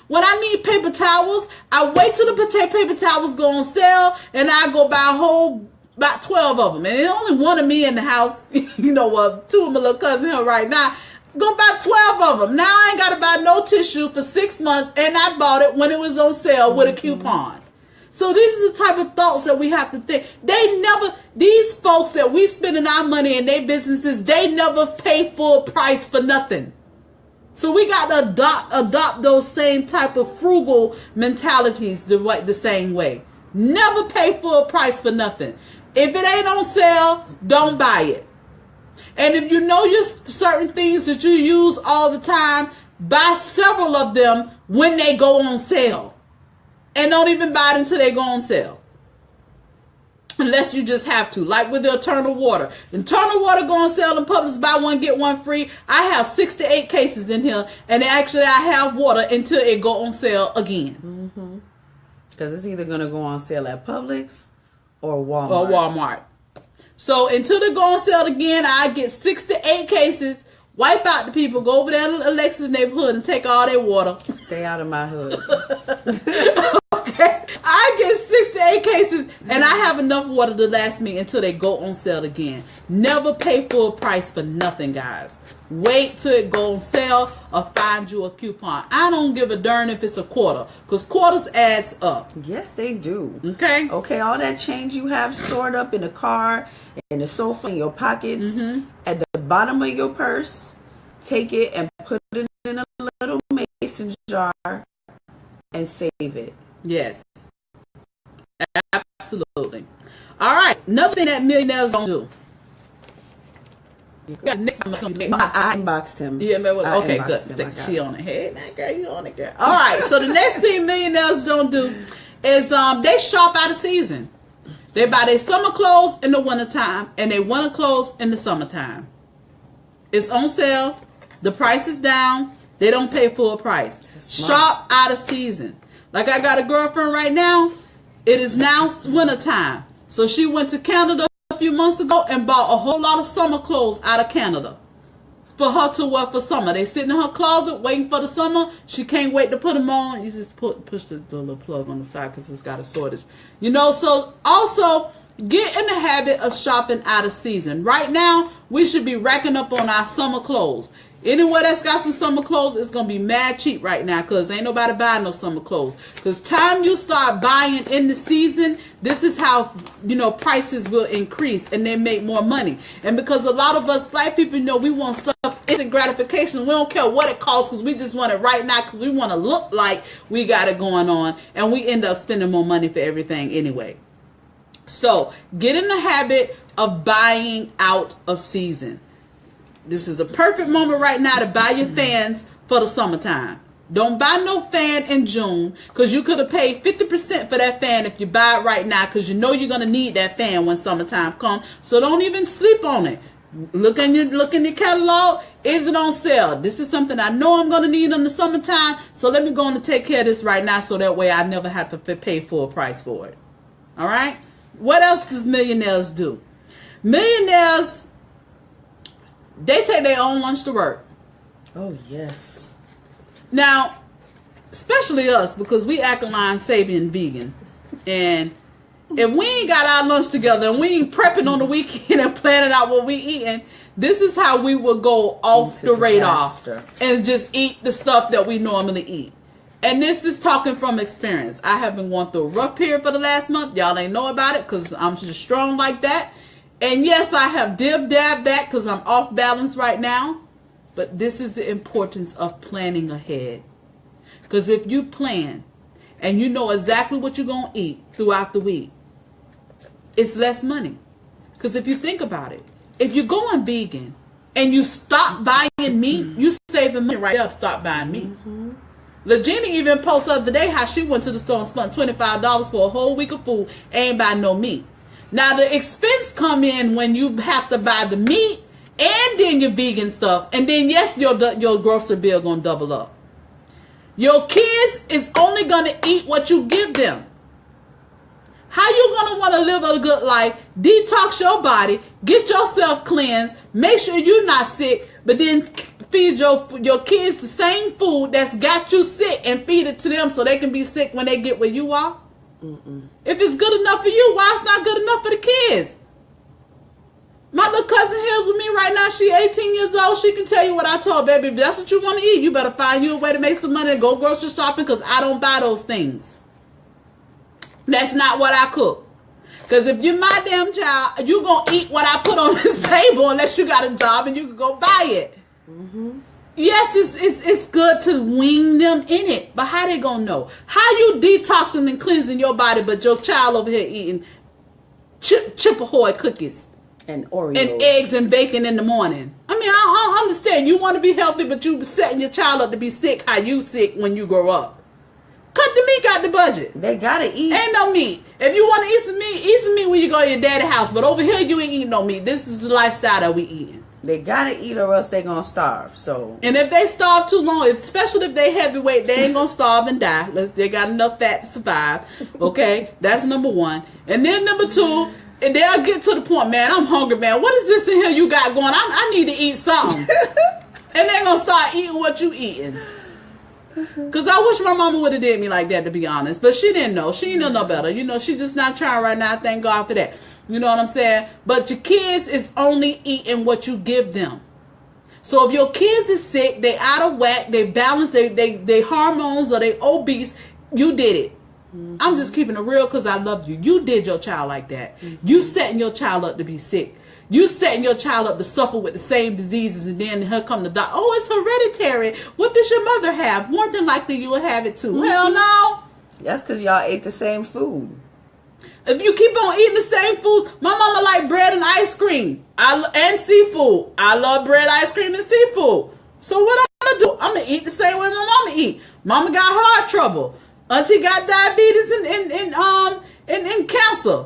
When I need paper towels, I wait till the paper towels go on sale, and I go buy about 12 of them. And there's only one of me in the house. You know what? Two of my little cousin here right now. Go buy 12 of them. Now I ain't got to buy no tissue for 6 months, and I bought it when it was on sale with a coupon. So these are the type of thoughts that we have to think. These folks that we spending our money in their businesses, they never pay full price for nothing. So we got to adopt those same type of frugal mentalities the same way. Never pay full price for nothing. If it ain't on sale, don't buy it. And if you know your certain things that you use all the time, buy several of them when they go on sale. And don't even buy it until they go on sale. Unless you just have to. Like with the Eternal Water. Eternal Water go on sale in Publix, buy one, get one free. I have 6 to 8 cases in here. And actually I have water until it go on sale again. Because it's either going to go on sale at Publix or Walmart. So until they go on sale again, I get 6 to 8 cases. Wipe out the people. Go over there to Alexa's neighborhood and take all their water. Stay out of my hood. Okay. I get 6 to 8 cases, and I have enough water to last me until they go on sale again. Never pay full price for nothing, guys. Wait till it go on sale or find you a coupon. I don't give a darn if it's a quarter, because quarters adds up. Yes, they do. Okay. Okay, all that change you have stored up in the car, in the sofa, in your pockets, at the bottom of your purse, take it and put it in a little mason jar and save it. Yes. Absolutely. All right. Another thing that millionaires don't do. I unboxed him. Yeah, okay, good. She on it. Hey, that girl, you on it, girl. All right. So the next thing millionaires don't do is they shop out of season. They buy their summer clothes in the wintertime and their winter clothes in the summertime. It's on sale. The price is down. They don't pay full price. Shop out of season. Like I got a girlfriend right now. It is now wintertime. So she went to Canada a few months ago and bought a whole lot of summer clothes out of Canada for her to wear for summer. They sitting in her closet waiting for the summer. She can't wait to put them on. You just push the little plug on the side because it's got a shortage. You know, so also get in the habit of shopping out of season. Right now, we should be racking up on our summer clothes. Anywhere that's got some summer clothes, it's going to be mad cheap right now because ain't nobody buying no summer clothes. Because time you start buying in the season, this is how, you know, prices will increase and they make more money. And because a lot of us black people, you know, we want stuff, instant gratification. We don't care what it costs because we just want it right now because we want to look like we got it going on. And we end up spending more money for everything anyway. So get in the habit of buying out of season. This is a perfect moment right now to buy your fans for the summertime. Don't buy no fan in June because you could have paid 50% for that fan if you buy it right now because you know you're going to need that fan when summertime comes. So don't even sleep on it. Look in your catalog. Is it on sale? This is something I know I'm going to need in the summertime. So let me go on and take care of this right now so that way I never have to pay full price for it. All right? What else does millionaires do? Millionaires, they take their own lunch to work. Oh, yes. Now, especially us, because we alkaline, Sabian, vegan. And if we ain't got our lunch together and we ain't prepping on the weekend and planning out what we eating, this is how we will go off the radar and just eat the stuff that we normally eat. And this is talking from experience. I have been going through a rough period for the last month. Y'all ain't know about it because I'm just strong like that. And yes, I have dab back because I'm off balance right now. But this is the importance of planning ahead. Because if you plan and you know exactly what you're going to eat throughout the week, it's less money. Because if you think about it, if you're going vegan and you stop buying meat, you saving money right up, stop buying meat. LaGina even posted the other day how she went to the store and spent $25 for a whole week of food, ain't buy no meat. Now the expense come in when you have to buy the meat and then your vegan stuff, and then yes, your grocery bill gonna double up. Your kids is only gonna eat what you give them. How you gonna want to live a good life, detox your body, Get yourself cleansed. Make sure you're not sick, but then feed your kids the same food that's got you sick and feed it to them so they can be sick when they get where you are. If it's good enough for you, why it's not good enough for the kids? My little cousin here's with me right now. She 18 years old. She can tell you what I told baby. If that's what you want to eat, you better find you a way to make some money and go grocery shopping, because I don't buy those things. That's not what I cook. Because if you're my damn child, you're going to eat what I put on this table unless you got a job and you can go buy it. Yes, it's good to wing them in it, but how they going to know? How you detoxing and cleansing your body, but your child over here eating Chip Ahoy cookies and Oreos and eggs and bacon in the morning? I mean, I don't understand. You want to be healthy, but you setting your child up to be sick how you sick when you grow up. Cut the meat out the budget. They gotta eat. Ain't no meat. If you want to eat some meat when you go to your daddy's house. But over here, you ain't eating no meat. This is the lifestyle that we eating. They gotta eat or else they gonna starve. So. And if they starve too long, especially if they heavyweight, they ain't gonna starve and die. They got enough fat to survive. Okay, that's number one. And then number two, and they'll get to the point, man, I'm hungry, man. What is this in here you got going? I need to eat something. And they're gonna start eating what you eating. Because I wish my mama would have did me like that, to be honest. But she didn't know. She didn't know no better. You know, she just not trying right now. Thank God for that. You know what I'm saying? But your kids is only eating what you give them. So if your kids is sick, they out of whack, they balance, they hormones, or they obese, you did it. I'm just keeping it real because I love you. You did your child like that. You setting your child up to be sick. You setting your child up to suffer with the same diseases, and then her come the doctor. Oh, it's hereditary. What does your mother have? More than likely you will have it too. Hell no. That's because y'all ate the same food. If you keep on eating the same foods, my mama like bread and ice cream and seafood. I love bread, ice cream, and seafood. So what I'm gonna do? I'm gonna eat the same way my mama eat. Mama got heart trouble. Auntie got diabetes and cancer.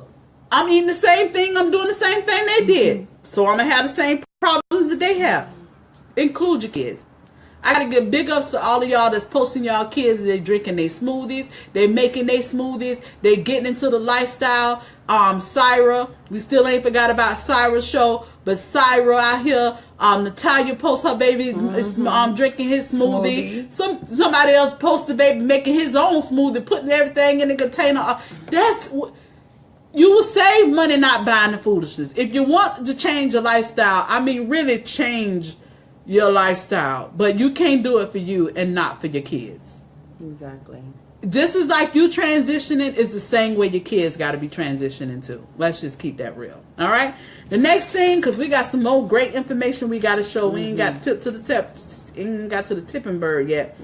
I'm eating the same thing. I'm doing the same thing they did. So I'm going to have the same problems that they have. Include your kids. I got to give big ups to all of y'all that's posting y'all kids. They drinking their smoothies. They making their smoothies. They getting into the lifestyle. Syra. We still ain't forgot about Syra's show. But Syra out here. Natalia posts her baby drinking his smoothie. Somebody else posts the baby making his own smoothie. Putting everything in the container. You will save money not buying the foolishness. If you want to change your lifestyle, I mean really change your lifestyle. But you can't do it for you and not for your kids. Exactly. This is like you transitioning is the same way your kids got to be transitioning too. Let's just keep that real. All right. The next thing, because we got some more great information we got to show. We ain't got to the tipping bird yet.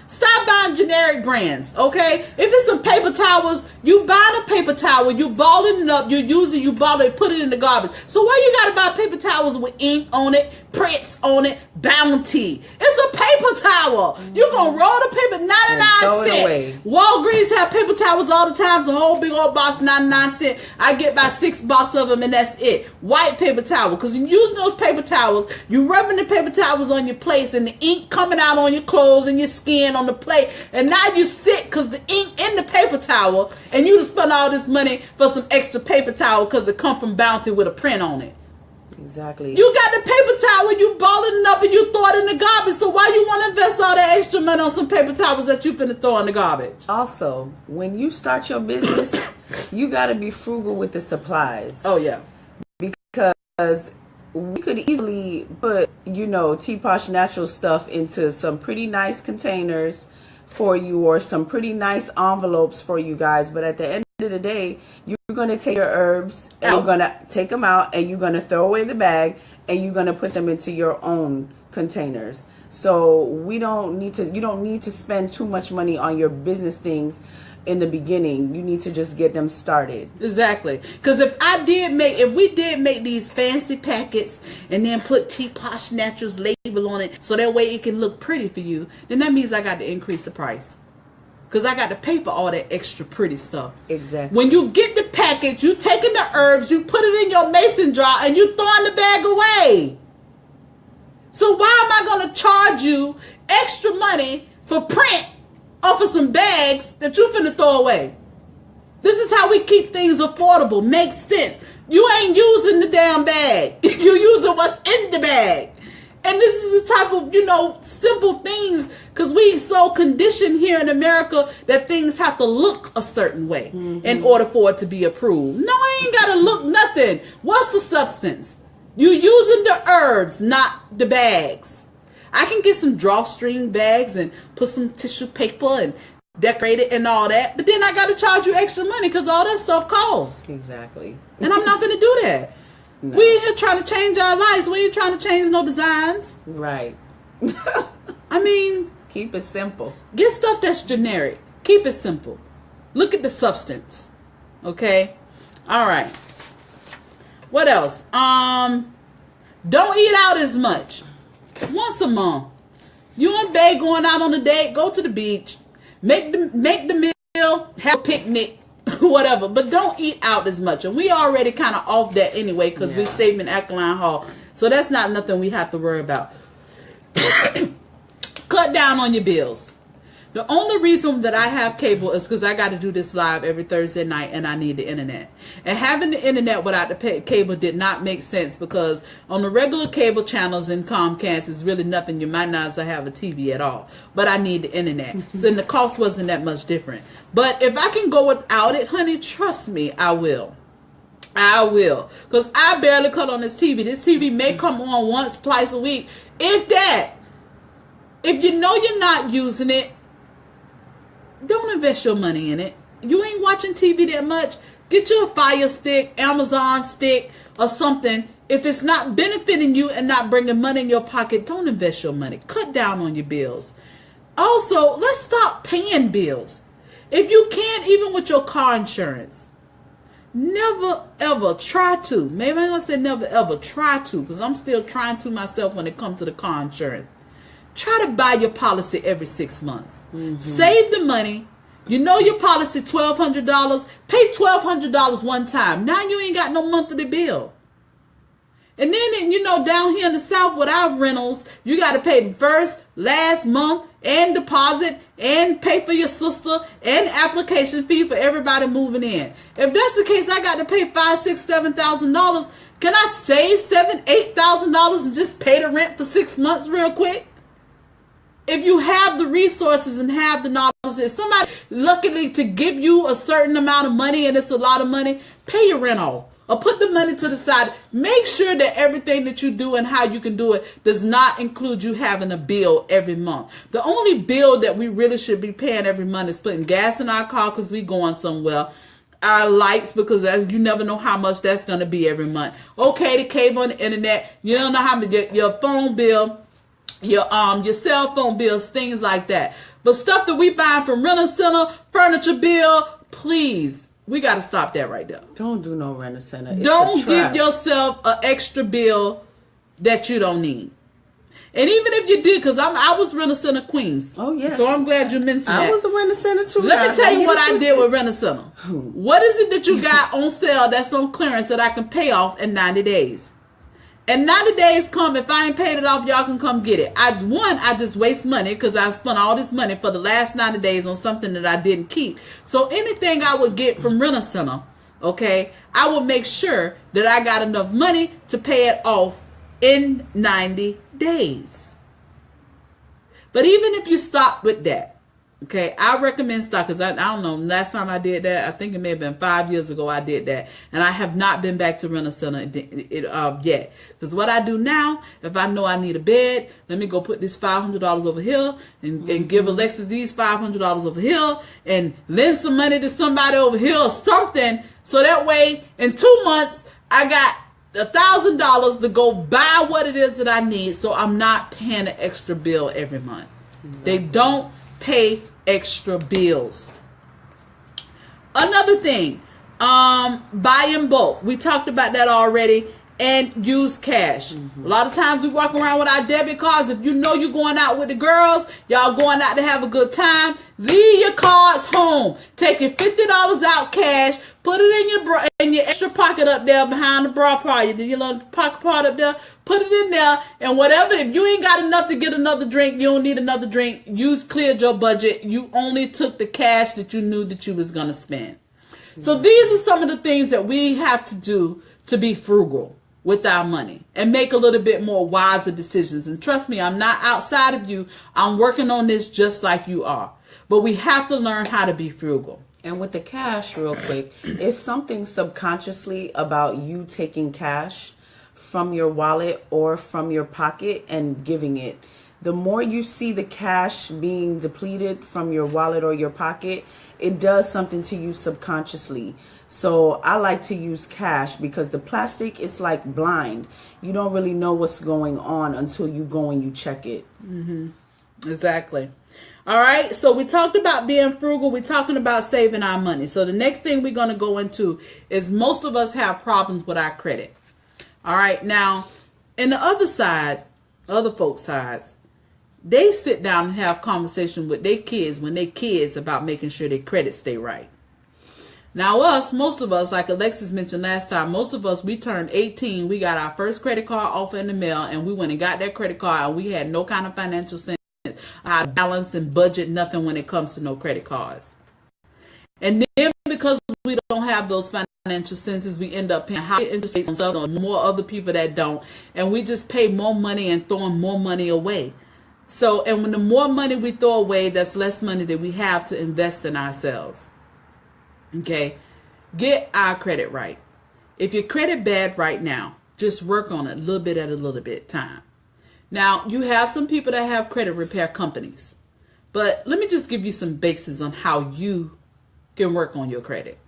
Stop buying generic brands, okay? If it's some paper towels, you buy the paper towel, you balling it up, you use it, you ball it, put it in the garbage. So why you gotta buy paper towels with ink on it, prints on it, Bounty? It's a paper towel. You gonna roll the paper 99 cents. Walgreens have paper towels all the time. It's a whole big old box, 99 cents. I get about 6 boxes of them and that's it. White paper towel. Because you're using those paper towels, you rubbing the paper towels on your plates and the ink coming out on your clothes and your skin on the plate, and now you sick because the ink in the paper towel, and you just spend all this money for some extra paper towel because it come from Bounty with a print on it. Exactly. You got the paper towel, you balling it up and you throw it in the garbage, so why you want to invest all that extra money on some paper towels that you finna throw in the garbage? Also, when you start your business, you got to be frugal with the supplies. Oh yeah. Because we could easily put, T-Posh Natural stuff into some pretty nice containers for you or some pretty nice envelopes for you guys. But at the end of the day, you're going to take your herbs and you're going to take them out and you're going to throw away the bag and you're going to put them into your own containers. So you don't need to spend too much money on your business things in the beginning. You need to just get them started. Exactly. Because if we did make these fancy packets and then put T-Posh Naturals label on it so that way it can look pretty for you, then that means I got to increase the price. Because I got to pay for all that extra pretty stuff. Exactly. When you get the package, you taking the herbs, you put it in your mason jar, and you throwing the bag away. So why am I going to charge you extra money for print off of some bags that you finna throw away? This is how we keep things affordable. Makes sense. You ain't using the damn bag. You're using what's in the bag. And this is the type of, simple things, because we so conditioned here in America that things have to look a certain way in order for it to be approved. No, I ain't got to look nothing. What's the substance? You using the herbs, not the bags. I can get some drawstring bags and put some tissue paper and decorate it and all that, but then I got to charge you extra money because all that stuff costs. Exactly. And I'm not going to do that. No. We ain't here trying to change our lives. We ain't trying to change no designs. Right. I mean, keep it simple. Get stuff that's generic. Keep it simple. Look at the substance. Okay? All right. What else? Don't eat out as much. Once a month. You and bae going out on a date, go to the beach. Make the meal, have a picnic, whatever. But don't eat out as much. And we already kind of off that anyway because we're saving alkaline hall. So that's not nothing we have to worry about. Cut down on your bills. The only reason that I have cable is because I got to do this live every Thursday night and I need the internet. And having the internet without the cable did not make sense because on the regular cable channels in Comcast is really nothing. You might not have a TV at all. But I need the internet. So the cost wasn't that much different. But if I can go without it, honey, trust me, I will. I will. Because I barely cut on this TV. This TV may come on once, twice a week. If that. If you know you're not using it, don't invest your money in it. You ain't watching TV that much. Get you a Fire Stick, Amazon Stick, or something. If it's not benefiting you and not bringing money in your pocket, don't invest your money. Cut down on your bills. Also, let's stop paying bills. If you can't, even with your car insurance, never ever try to. Maybe I'm going to say never ever try to because I'm still trying to myself when it comes to the car insurance. Try to buy your policy every 6 months. Save the money. You know your policy $1,200. Pay $1,200 one time. Now you ain't got no monthly bill. And then, down here in the South with our rentals, you got to pay first, last month, and deposit, and pay for your sister, and application fee for everybody moving in. If that's the case, I got to pay $5,000, $6,000, $7,000. Can I save $7,000, $8,000 and just pay the rent for 6 months real quick? If you have the resources and have the knowledge, if somebody luckily to give you a certain amount of money and it's a lot of money, pay your rent off or put the money to the side. Make sure that everything that you do and how you can do it does not include you having a bill every month. The only bill that we really should be paying every month is putting gas in our car because we going somewhere. Our lights, because you never know how much that's going to be every month. Okay, the cable and the internet, you don't know how much your phone bill, your cell phone bills, things like that. But stuff that we buy from Rent a Center, furniture bill, please, we got to stop that right there. Don't do no Rent a Center. Don't give yourself an extra bill that you don't need. And even if you did, because I was Rent a Center Queens. Oh, yes. So I'm glad you mentioned that. I was a Rent a Center too. Let me tell you what I did with Rent a Center. What is it that you got on sale that's on clearance that I can pay off in 90 days? And 90 days come, if I ain't paid it off, y'all can come get it. I just waste money because I spent all this money for the last 90 days on something that I didn't keep. So anything I would get from Rent a Center, okay, I would make sure that I got enough money to pay it off in 90 days. But even if you stop with that, okay, I recommend stock because I don't know, last time I did that, I think it may have been 5 years ago I did that. And I have not been back to Rent a Center yet. Because what I do now, if I know I need a bed, let me go put this $500 over here and give Alexis these $500 over here and lend some money to somebody over here or something. So that way, in 2 months, I got $1,000 to go buy what it is that I need. So I'm not paying an extra bill every month. They don't pay extra bills. Another thing, buy in bulk. We talked about that already. And use cash. A lot of times we walk around with our debit cards. If you know you're going out with the girls, y'all going out to have a good time, leave your cards home. Take your $50 out cash, put it in your extra pocket up there behind the bra part. Your little pocket part up there, put it in there, and whatever. If you ain't got enough to get another drink, you don't need another drink. You cleared your budget. You only took the cash that you knew that you was gonna spend. So these are some of the things that we have to do to be frugal with our money and make a little bit more wiser decisions. And trust me, I'm not outside of you. I'm working on this just like you are. But we have to learn how to be frugal. And with the cash, real quick, it's something subconsciously about you taking cash from your wallet or from your pocket and giving it. The more you see the cash being depleted from your wallet or your pocket, it does something to you subconsciously. So I like to use cash because the plastic is like blind. You don't really know what's going on until you go and you check it. Mm-hmm. Exactly. All right. So we talked about being frugal. We're talking about saving our money. So the next thing we're going to go into is most of us have problems with our credit. All right. Now, in the other side, other folks' sides, they sit down and have conversation with their kids when they kids about making sure their credit stay right. Now most of us, like Alexis mentioned last time, most of us, we turned 18. We got our first credit card offer in the mail and we went and got that credit card and we had no kind of financial sense, balance and budget, nothing when it comes to no credit cards. And then because we don't have those financial senses, we end up paying higher interest rates on more other people that don't. And we just pay more money and throwing more money away. So, and when the more money we throw away, that's less money that we have to invest in ourselves. Okay, get our credit right. If your credit bad right now, just work on it a little bit at a little bit time. Now, you have some people that have credit repair companies, but let me just give you some basics on how you can work on your credit.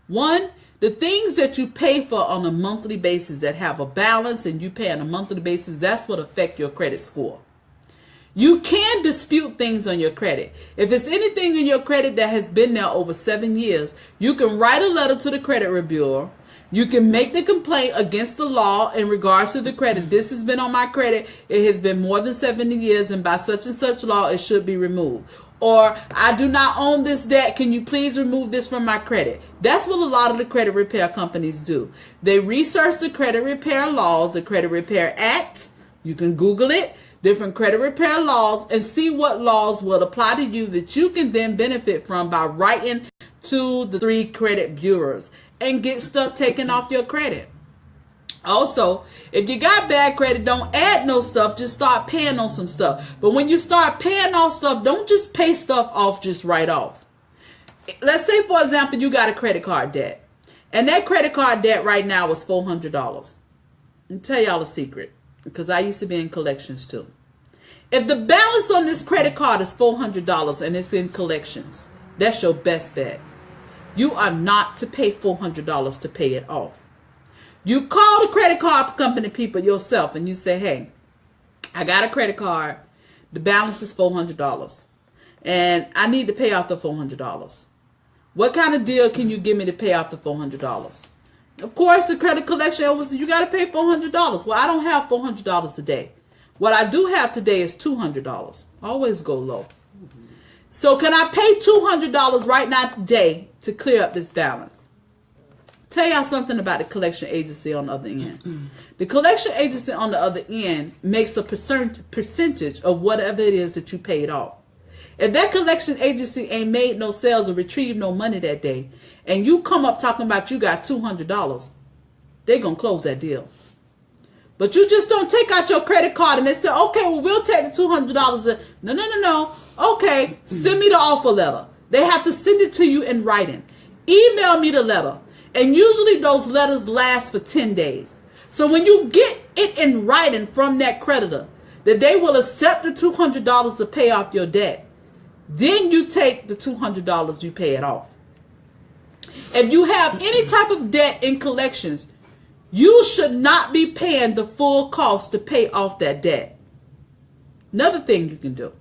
One, the things that you pay for on a monthly basis that have a balance and you pay on a monthly basis, that's what affect your credit score. You can dispute things on your credit. If it's anything in your credit that has been there over 7 years, you can write a letter to the credit bureau. You can make the complaint against the law in regards to the credit. This has been on my credit. It has been more than 70 years and by such and such law, it should be removed. Or I do not own this debt. Can you please remove this from my credit? That's what a lot of the credit repair companies do. They research the credit repair laws, the Credit Repair Act. You can Google it. Different credit repair laws and see what laws will apply to you that you can then benefit from by writing to the 3 credit bureaus and get stuff taken off your credit. Also, if you got bad credit, don't add no stuff. Just start paying on some stuff. But when you start paying off stuff, don't just pay stuff off just right off. Let's say, for example, you got a credit card debt. And that credit card debt right now is $400. Let me tell y'all a secret, because I used to be in collections too. If the balance on this credit card is $400 and it's in collections, that's your best bet. You are not to pay $400 to pay it off. You call the credit card company people yourself and you say, hey, I got a credit card. The balance is $400 and I need to pay off the $400. What kind of deal can you give me to pay off the $400? Of course, the credit collection officer, you got to pay $400. Well, I don't have $400 a day. What I do have today is $200. Always go low. So can I pay $200 right now today to clear up this balance? Tell y'all something about the collection agency on the other end. The collection agency on the other end makes a percentage of whatever it is that you paid off. If that collection agency ain't made no sales or retrieved no money that day, and you come up talking about you got $200, they're going to close that deal. But you just don't take out your credit card and they say, okay, well, we'll take the $200. No. Okay, send me the offer letter. They have to send it to you in writing. Email me the letter. And usually those letters last for 10 days. So when you get it in writing from that creditor, that they will accept the $200 to pay off your debt, then you take the $200, you pay it off. If you have any type of debt in collections, you should not be paying the full cost to pay off that debt. Another thing you can do.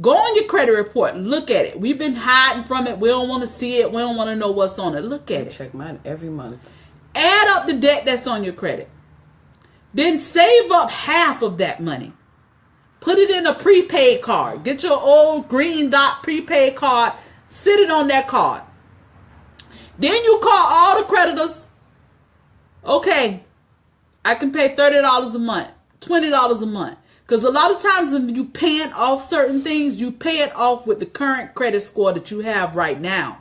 Go on your credit report. Look at it. We've been hiding from it. We don't want to see it. We don't want to know what's on it. Look at it. Check mine every month. Add up the debt that's on your credit. Then save up half of that money. Put it in a prepaid card. Get your old green dot prepaid card. Sit it on that card. Then you call all the creditors. Okay, I can pay $30 a month, $20 a month. Because a lot of times when you paying off certain things, you pay it off with the current credit score that you have right now.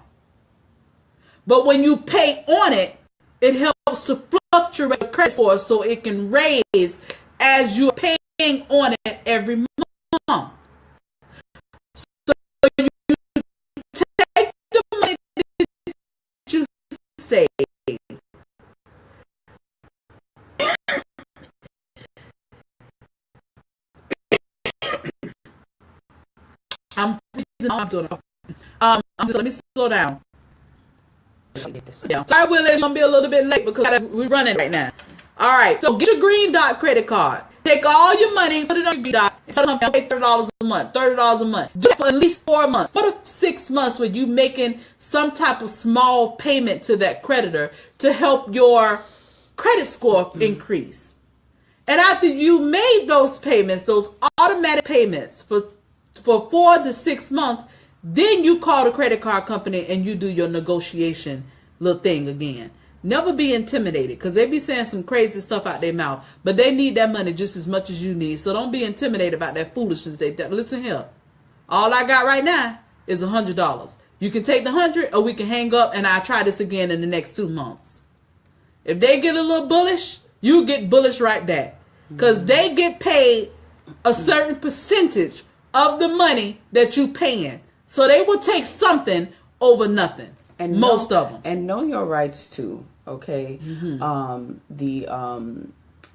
But when you pay on it, it helps to fluctuate your credit score so it can raise as you're paying on it every month. So you take the money that you save. I'm freezing. I'm doing it. Let me slow down. Yeah. Sorry, Will, it's gonna be a little bit late because we're running right now. All right, so get your Green Dot credit card. Take all your money, put it on your Green Dot, and tell them pay $30 a month. $30 a month. Do it for at least 4 months. For 6 months, where you making some type of small payment to that creditor to help your credit score increase. And after you made those payments, those automatic payments for 4 to 6 months, then you call the credit card company and you do your negotiation little thing again. Never be intimidated, because they be saying some crazy stuff out their mouth, but they need that money just as much as you need. So don't be intimidated about that foolishness. Listen here, all I got right now is $100. You can take the 100, or we can hang up and I'll try this again in the next 2 months. If they get a little bullish, you get bullish right back, because they get paid a certain percentage of the money that you paying. So they will take something over nothing. And most of them. And know your rights too. Okay. The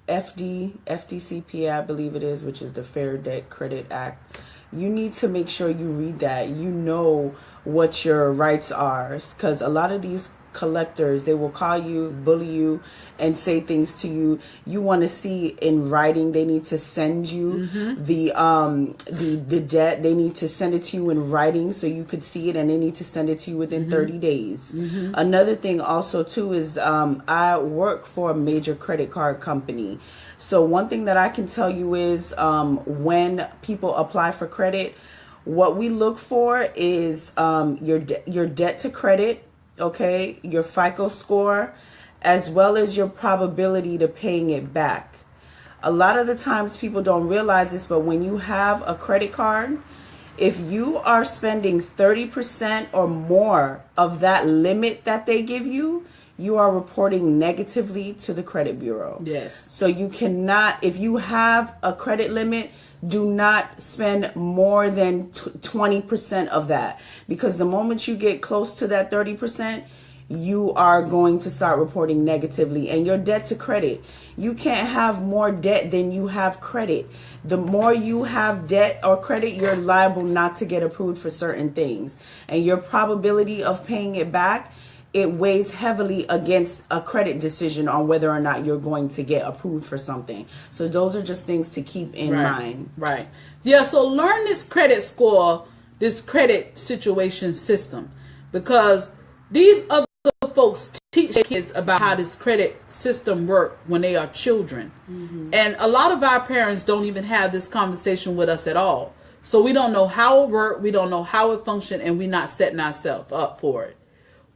FDCPA, I believe it is, which is the Fair Debt Credit Act. You need to make sure you read that. You know what your rights are, because a lot of these collectors, they will call you, bully you, and say things to you you want to see in writing. They need to send you the debt. They need to send it to you in writing so you could see it, and they need to send it to you within 30 days. Another thing also too is I work for a major credit card company. So one thing that I can tell you is when people apply for credit, what we look for is your debt to credit, okay, your FICO score, as well as your probability to paying it back. A lot of the times people don't realize this, but when you have a credit card, if you are spending 30% or more of that limit that they give you, you are reporting negatively to the credit bureau. Yes. So you cannot, if you have a credit limit, do not spend more than 20% of that, because the moment you get close to that 30%, you are going to start reporting negatively. And your debt to credit, you can't have more debt than you have credit. The more you have debt or credit, you're liable not to get approved for certain things. And your probability of paying it back, it weighs heavily against a credit decision on whether or not you're going to get approved for something. So those are just things to keep in mind. Right. Yeah, so learn this credit score, this credit situation system, because these other folks teach their kids about how this credit system works when they are children. And a lot of our parents don't even have this conversation with us at all. So we don't know how it works, we don't know how it functions, and we're not setting ourselves up for it.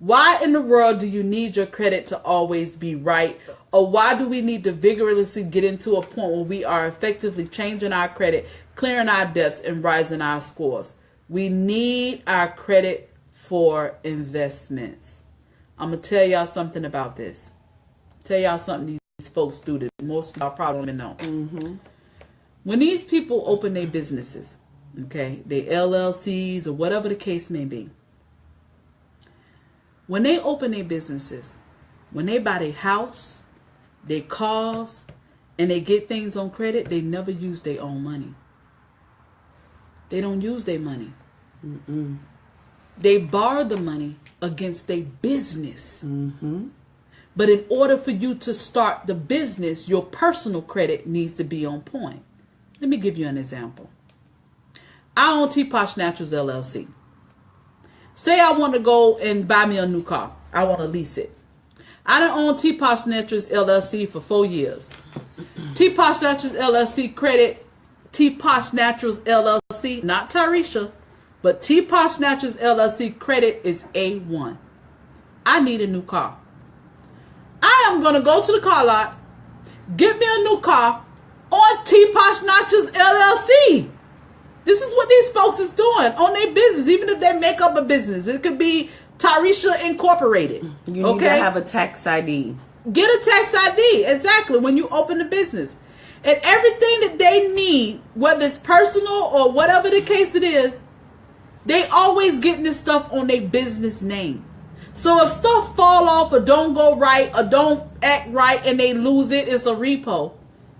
Why in the world do you need your credit to always be right? Or why do we need to vigorously get into a point where we are effectively changing our credit, clearing our debts, and rising our scores? We need our credit for investments. I'm going to tell y'all something about this. Tell y'all something these folks do that most of y'all probably don't know. When these people open their businesses, okay, they LLCs or whatever the case may be, when they open their businesses, when they buy their house, their cars, and they get things on credit, they never use their own money. They don't use their money. They borrow the money against their business. But in order for you to start the business, your personal credit needs to be on point. Let me give you an example. I own T-Posh Naturals LLC. Say I want to go and buy me a new car. I want to lease it. I done owned T-Posh Naturals LLC for 4 years. T-Posh Naturals LLC credit, T-Posh Naturals LLC, not Tyresha, but T-Posh Naturals LLC credit is A1. I need a new car. I am going to go to the car lot, get me a new car on T-Posh Naturals LLC. This is what these folks is doing on their business, even if they make up a business. It could be Tarisha Incorporated. You need to have a tax ID. Get a tax ID, exactly, when you open the business. And everything that they need, whether it's personal or whatever the case it is, they always getting this stuff on their business name. So if stuff fall off or don't go right or don't act right and they lose it, it's a repo.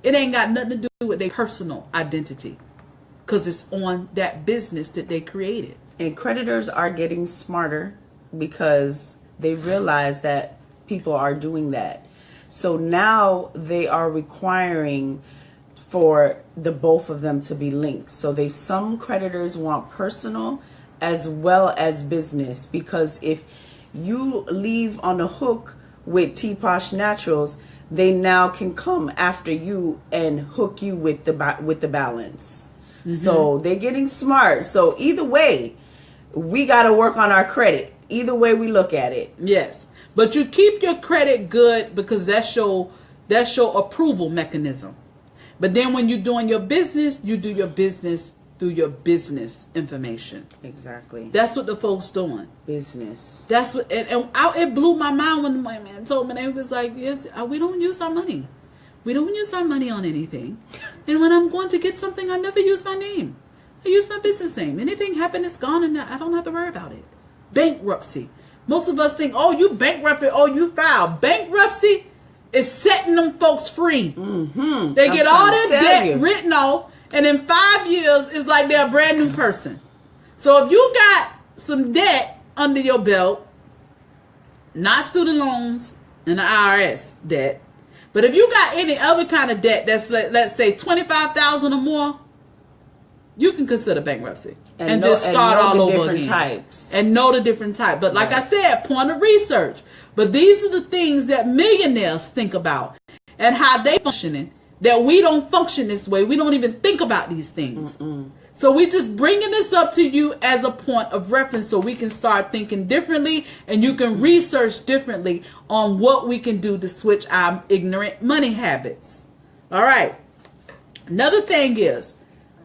It ain't got nothing to do with their personal identity because it's on that business that they created. And creditors are getting smarter because they realize that people are doing that. So now they are requiring for the both of them to be linked. So some creditors want personal as well as business, because if you leave on the hook with T-Posh Naturals, they now can come after you and hook you with the balance. Mm-hmm. So they're getting smart. So either way, we got to work on our credit. Either way we look at it. Yes. But you keep your credit good because that's your approval mechanism. But then when you're doing your business, you do your business through your business information. Exactly. That's what the folks doing. Business. That's what, it blew my mind when my man told me. They was like, yes, we don't use our money. We don't use our money on anything. And when I'm going to get something, I never use my name. I use my business name. Anything happen, it's gone, and I don't have to worry about it. Bankruptcy. Most of us think, oh, you bankrupted, oh, you filed. Bankruptcy is setting them folks free. Mm-hmm. They get all their debt written off, and in 5 years, it's like they're a brand new person. So if you got some debt under your belt, not student loans and the IRS debt, but if you got any other kind of debt that's, let's say, $25,000 or more, you can consider bankruptcy and just start all over again. Types. And know the different types. But like I said, point of research. But these are the things that millionaires think about and how they functioning. That we don't function this way. We don't even think about these things. Mm-mm. So we just bringing this up to you as a point of reference so we can start thinking differently and you can research differently on what we can do to switch our ignorant money habits. All right. Another thing is,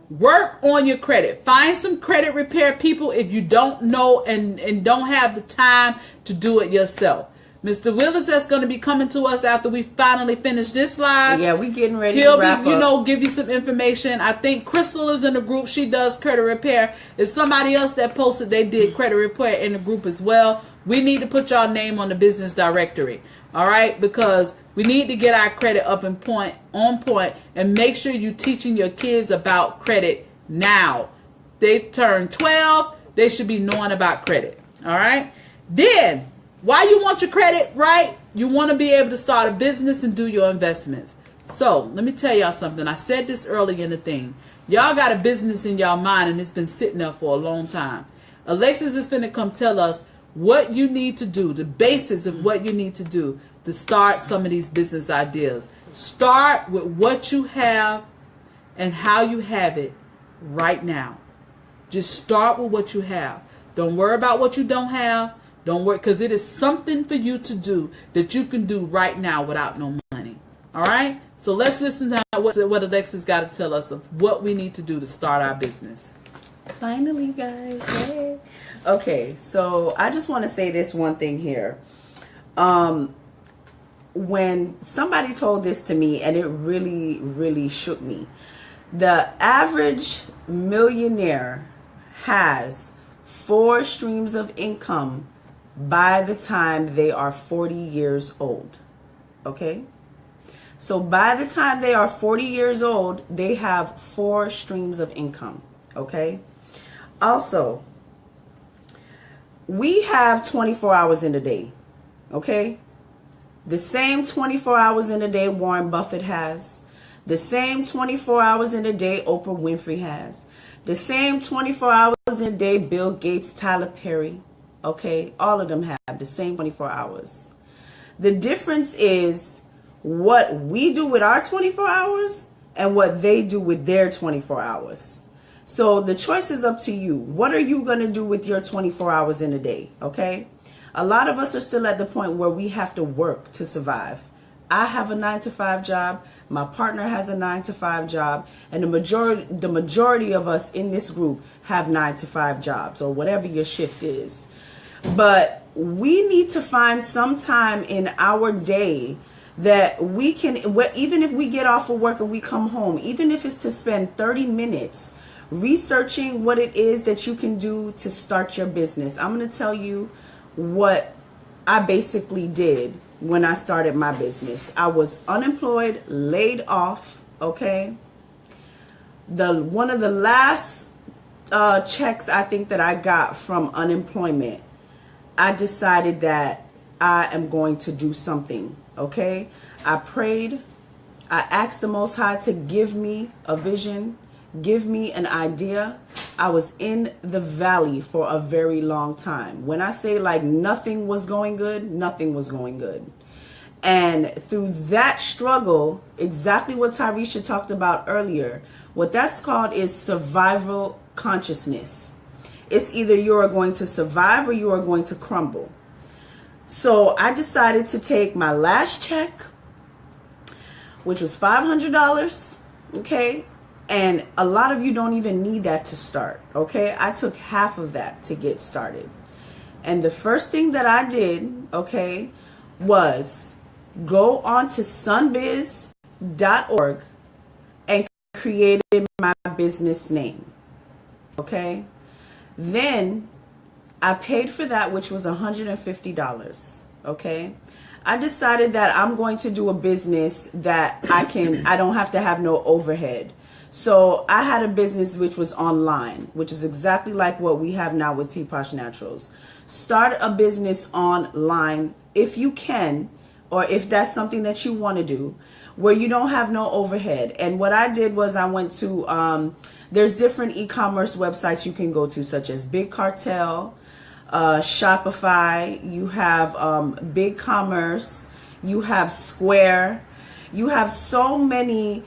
work on your credit. Find some credit repair people if you don't know and don't have the time to do it yourself. Mr. Willis that's going to be coming to us after we finally finish this live. Yeah, we getting ready to wrap up. Give you some information. I think Crystal is in the group. She does credit repair. It's somebody else that posted they did credit repair in the group as well. We need to put y'all name on the business directory. All right, because we need to get our credit up on point, and make sure you're teaching your kids about credit now. They turn 12, they should be knowing about credit. All right. Then, why you want your credit right? You want to be able to start a business and do your investments. So let me tell y'all something. I said this earlier in the thing. Y'all got a business in y'all mind and it's been sitting there for a long time. Alexis is going to come tell us what you need to do, the basis of what you need to do to start some of these business ideas. Start with what you have and how you have it right now. Just start with what you have. Don't worry about what you don't have. Don't worry, because it is something for you to do that you can do right now without no money. All right? So let's listen to what Alexis got to tell us of what we need to do to start our business. Finally, guys. Yay. Okay, so I just want to say this one thing here. When somebody told this to me, and it really, really shook me. The average millionaire has 4 streams of income by the time they are 40 years old. Okay? So by the time they are 40 years old, they have 4 streams of income. Okay? Also, we have 24 hours in a day. Okay? The same 24 hours in a day Warren Buffett has. The same 24 hours in a day Oprah Winfrey has. The same 24 hours in a day Bill Gates, Tyler Perry. Okay, all of them have the same 24 hours. The difference is what we do with our 24 hours and what they do with their 24 hours. So the choice is up to you. What are you going to do with your 24 hours in a day? Okay, a lot of us are still at the point where we have to work to survive. I have a 9-to-5 job. My partner has a 9-to-5 job, and the majority of us in this group have 9-to-5 jobs or whatever your shift is. But we need to find some time in our day that we can, even if we get off of work and we come home, even if it's to spend 30 minutes researching what it is that you can do to start your business. I'm going to tell you what I basically did when I started my business. I was unemployed, laid off, okay? One of the last checks I think that I got from unemployment, I decided that I am going to do something, okay? I prayed. I asked the Most High to give me a vision, give me an idea. I was in the valley for a very long time. When I say like nothing was going good, nothing was going good. And through that struggle, exactly what Tyresha talked about earlier, what that's called is survival consciousness. It's either you are going to survive or you are going to crumble. So I decided to take my last check, which was $500, okay? And a lot of you don't even need that to start, okay? I took half of that to get started. And the first thing that I did, okay, was go on to sunbiz.org and created my business name, okay? Then I paid for that, which was $150, okay? I decided that I'm going to do a business that I don't have to have no overhead. So I had a business which was online, which is exactly like what we have now with Teaposh Naturals. Start a business online if you can, or if that's something that you want to do, where you don't have no overhead. And what I did was I went to, there's different e-commerce websites you can go to, such as Big Cartel, Shopify, you have BigCommerce, you have Square, you have so many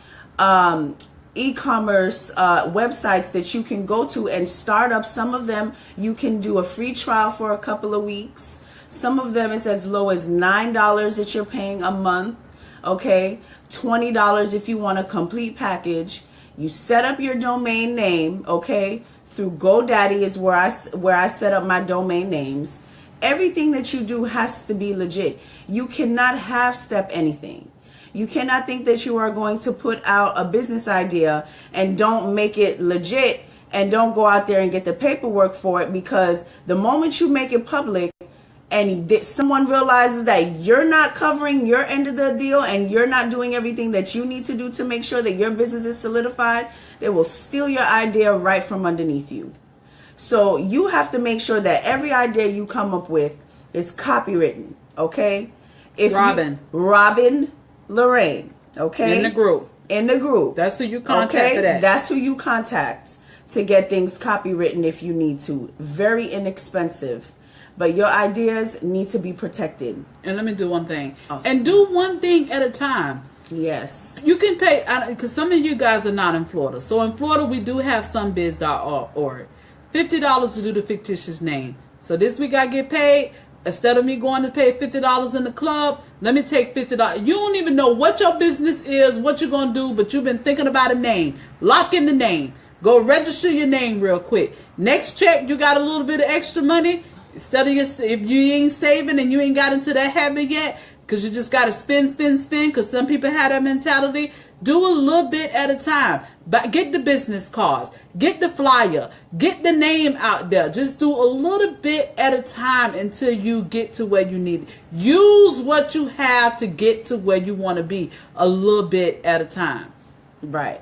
e-commerce websites that you can go to and start up. Some of them you can do a free trial for a couple of weeks. Some of them is as low as $9 that you're paying a month, okay? $20 if you want a complete package. You set up your domain name, okay? Through GoDaddy is where I set up my domain names. Everything that you do has to be legit. You cannot half step anything. You cannot think that you are going to put out a business idea and don't make it legit and don't go out there and get the paperwork for it, because the moment you make it public and someone realizes that you're not covering your end of the deal and you're not doing everything that you need to do to make sure that your business is solidified, they will steal your idea right from underneath you. So you have to make sure that every idea you come up with is copywritten, okay? Robin Lorraine, okay? In the group. That's who you contact for that. That's who you contact to get things copywritten if you need to. Very inexpensive. But your ideas need to be protected. And let me do one thing. Awesome. And do one thing at a time. Yes. You can pay, because some of you guys are not in Florida. So in Florida, we do have sunbiz.org. $50 to do the fictitious name. So this week I get paid. Instead of me going to pay $50 in the club, let me take $50. You don't even know what your business is, what you're going to do, but you've been thinking about a name. Lock in the name. Go register your name real quick. Next check, you got a little bit of extra money. Instead of if you ain't saving and you ain't got into that habit yet, because you just got to spend, because some people have that mentality, do a little bit at a time. But get the business cards, get the flyer, get the name out there. Just do a little bit at a time until you get to where you need it. Use what you have to get to where you want to be, a little bit at a time. Right.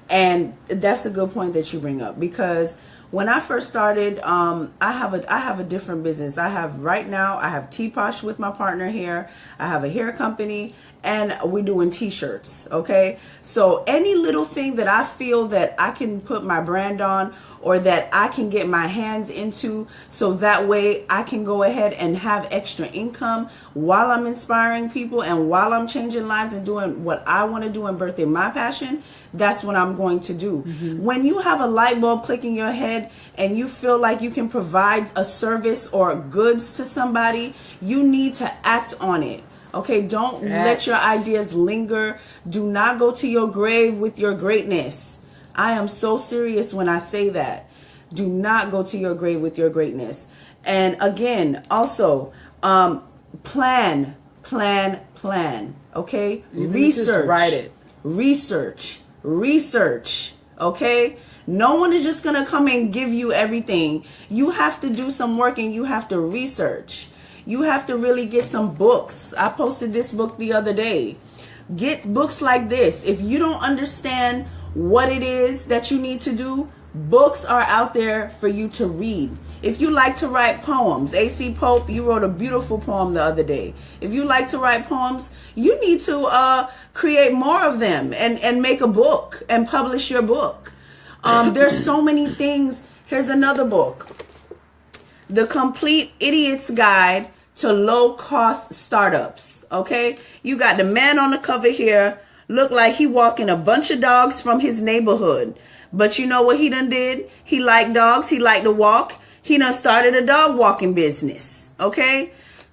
And that's a good point that you bring up, because when I first started, I have a different business. I have Teaposh with my partner here. I have a hair company, and we're doing t-shirts, okay? So any little thing that I feel that I can put my brand on, or that I can get my hands into, so that way I can go ahead and have extra income while I'm inspiring people and while I'm changing lives and doing what I want to do and birthing my passion, that's what I'm going to do. Mm-hmm. When you have a light bulb click in your head and you feel like you can provide a service or goods to somebody, you need to act on it. Okay, don't let your ideas linger. Do not go to your grave with your greatness. I am so serious when I say that. Do not go to your grave with your greatness. And again, also, plan. Okay, research. Write it. Research. Okay. No one is just gonna come and give you everything. You have to do some work and you have to research. You have to really get some books. I posted this book the other day. Get books like this. If you don't understand what it is that you need to do, books are out there for you to read. If you like to write poems, A.C. Pope, you wrote a beautiful poem the other day. If you like to write poems, you need to create more of them and make a book and publish your book. There's so many things. Here's another book. The Complete Idiot's Guide to Low Cost Startups. Okay. You got the man on the cover here. Look like he walking a bunch of dogs from his neighborhood. But you know what he done did? He liked dogs. He liked to walk. He done started a dog walking business. Okay.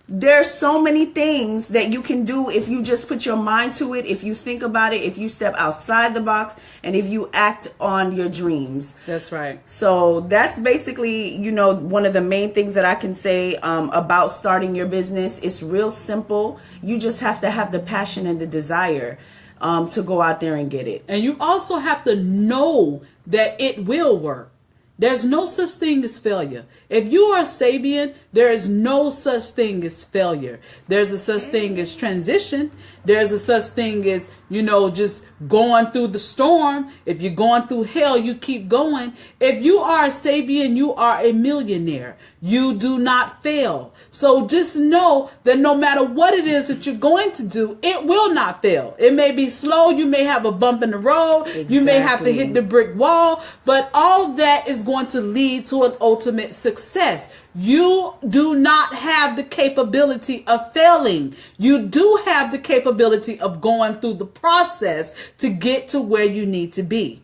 There's so many things that you can do if you just put your mind to it, if you think about it, if you step outside the box, and if you act on your dreams. That's right. So that's basically, one of the main things that I can say about starting your business. It's real simple. You just have to have the passion and the desire to go out there and get it. And you also have to know that it will work. There's no such thing as failure. If you are Sabian, there is no such thing as failure. There's a such thing as transition. There's a such thing as, just going through the storm. If you're going through hell, you keep going. If you are a Sabian, you are a millionaire. You do not fail. So just know that no matter what it is that you're going to do, it will not fail. It may be slow. You may have a bump in the road. Exactly. You may have to hit the brick wall, but all that is going to lead to an ultimate success. You do not have the capability of failing. You do have the capability of going through the process to get to where you need to be.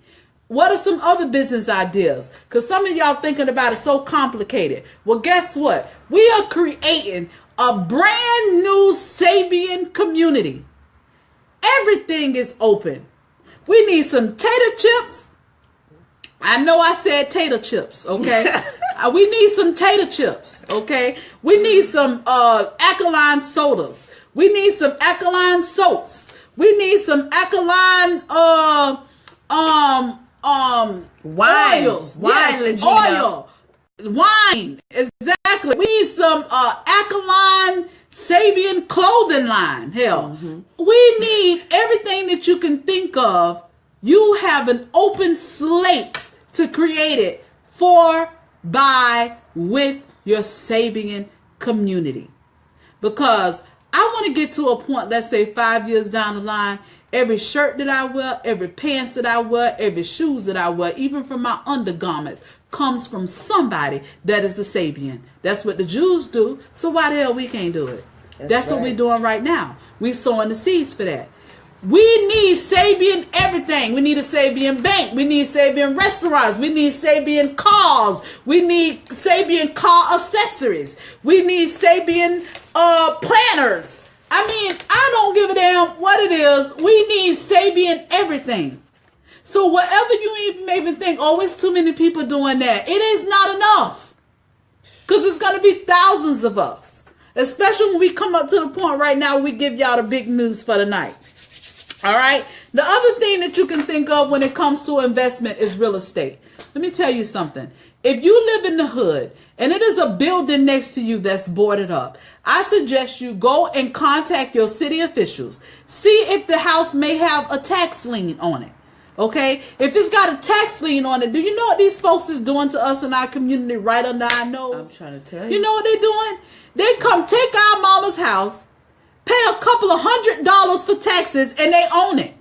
What are some other business ideas? Because some of y'all thinking about it so complicated. Well, guess what? We are creating a brand new Sabian community. Everything is open. We need some tater chips. I know I said tater chips, okay? We need some tater chips, okay? We need some alkaline sodas. We need some alkaline soaps. We need some alkaline wine. Oils. Yes, oil. Wine. Exactly. We need some alkaline Sabian clothing line. Hell, we need everything that you can think of. You have an open slate to create it for, by, with your Sabian community. Because I want to get to a point, let's say 5 years down the line, every shirt that I wear, every pants that I wear, every shoes that I wear, even from my undergarments, comes from somebody that is a Sabian. That's what the Jews do. So why the hell we can't do it? That's right. What we're doing right now. We're sowing the seeds for that. We need Sabian everything. We need a Sabian bank. We need Sabian restaurants. We need Sabian cars. We need Sabian car accessories. We need Sabian planners. I mean, I don't give a damn what it is. We need Sabian everything. So whatever you may even think, oh, it's too many people doing that. It is not enough. Because it's going to be thousands of us. Especially when we come up to the point right now we give y'all the big news for the night. All right. The other thing that you can think of when it comes to investment is real estate. Let me tell you something. If you live in the hood and it is a building next to you that's boarded up, I suggest you go and contact your city officials. See if the house may have a tax lien on it. Okay. If it's got a tax lien on it, do you know what these folks is doing to us in our community right under our nose? I'm trying to tell you. You know what they're doing? They come take our mama's house, pay a couple of $100 for taxes, and they own it.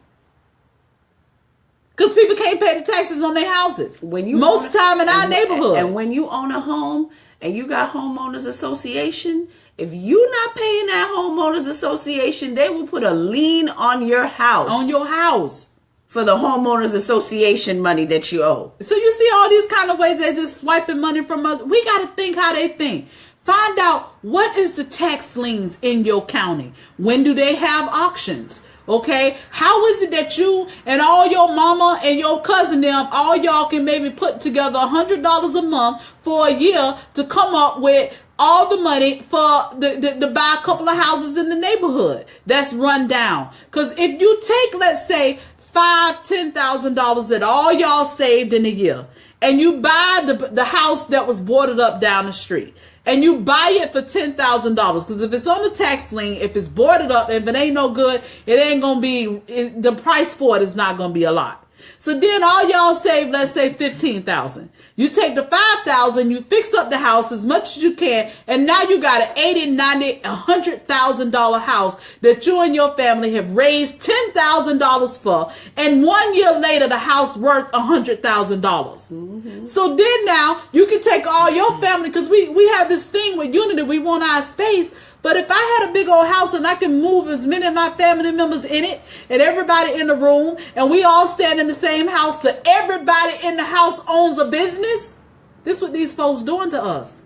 Because people can't pay the taxes on their houses. Most of the time in our neighborhood. And when you own a home and you got homeowners association, if you're not paying that homeowners association, they will put a lien on your house. On your house. For the homeowners association money that you owe. So you see all these kind of ways they're just swiping money from us. We got to think how they think. Find out what is the tax liens in your county. When do they have auctions? Okay, how is it that you and all your mama and your cousin them, all y'all can maybe put together $100 a month for a year to come up with all the money for to buy a couple of houses in the neighborhood that's run down? Because if you take, let's say, $5,000-$10,000 that all y'all saved in a year, and you buy the house that was boarded up down the street, and you buy it for $10,000, because if it's on the tax lien, if it's boarded up, if it ain't no good, it ain't gonna be, the price for it is not gonna be a lot. So then all y'all save, let's say $15,000. You take the $5,000, you fix up the house as much as you can, and now you got an $80,000, $90,000, $100,000 house that you and your family have raised $10,000 for, and 1 year later the house worth $100,000. So then now you can take all your family, because we have this thing with unity, we want our space. But if I had a big old house and I can move as many of my family members in it, and everybody in the room, and we all stand in the same house, to everybody in the house owns a business, this is what these folks doing to us.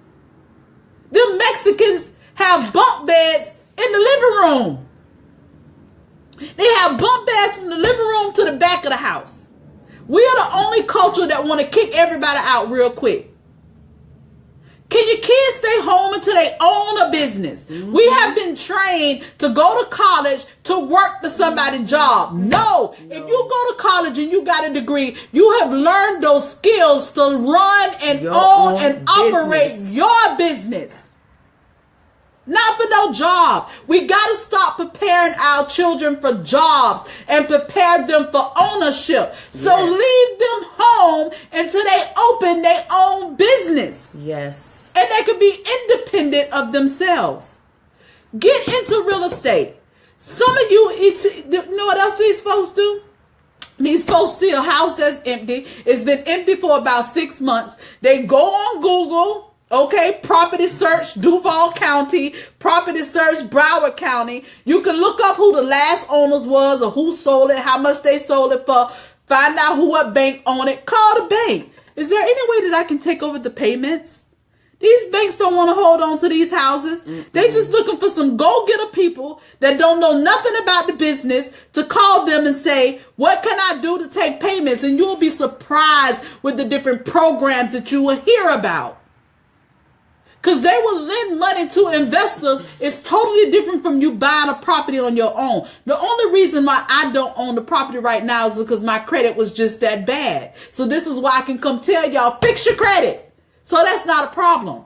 Them Mexicans have bunk beds in the living room. They have bunk beds from the living room to the back of the house. We are the only culture that want to kick everybody out real quick. Can your kids stay home until they own a business? We have been trained to go to college to work for somebody's job. No. If you go to college and you got a degree, you have learned those skills to run and Your own own and operate business. your business. Not for no job. We got to stop preparing our children for jobs and prepare them for ownership. So leave them home until they open their own business. Yes. And they can be independent of themselves. Get into real estate. Some of you know what else these folks do? These folks see a house that's empty. It's been empty for about 6 months. They go on Google. Okay, property search Duval County, property search Broward County. You can look up who the last owners was, or who sold it, how much they sold it for. Find out what bank owned it. Call the bank. Is there any way that I can take over the payments? These banks don't want to hold on to these houses. They just looking for some go-getter people that don't know nothing about the business to call them and say, what can I do to take payments? And you'll be surprised with the different programs that you will hear about. Because they will lend money to investors. It's totally different from you buying a property on your own. The only reason why I don't own the property right now is because my credit was just that bad. So this is why I can come tell y'all, fix your credit. So that's not a problem.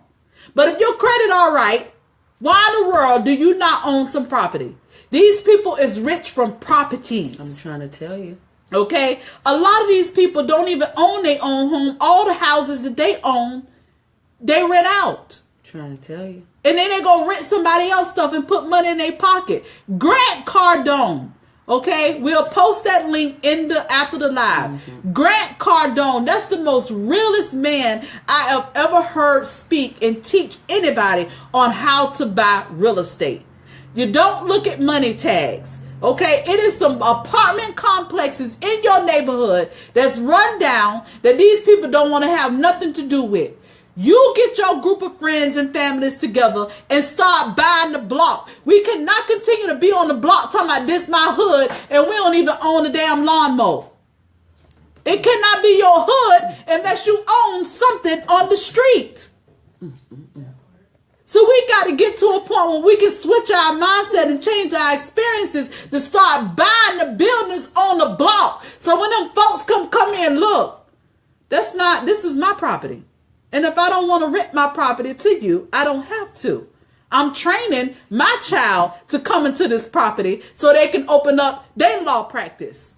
But if your credit all right, why in the world do you not own some property? These people is rich from properties. I'm trying to tell you. Okay? A lot of these people don't even own their own home. All the houses that they own, they rent out. Trying to tell you. And then they go rent somebody else stuff and put money in their pocket. Grant Cardone. Okay, we'll post that link after the live. Grant Cardone, that's the most realest man I have ever heard speak and teach anybody on how to buy real estate. You don't look at money tags. Okay, it is some apartment complexes in your neighborhood that's run down that these people don't want to have nothing to do with. You get your group of friends and families together and start buying the block. We cannot continue to be on the block talking about this my hood and we don't even own a damn lawnmower. It cannot be your hood unless you own something on the street. So we got to get to a point where we can switch our mindset and change our experiences to start buying the buildings on the block. So when them folks come in, look, this is my property. And if I don't want to rent my property to you, I don't have to. I'm training my child to come into this property so they can open up their law practice.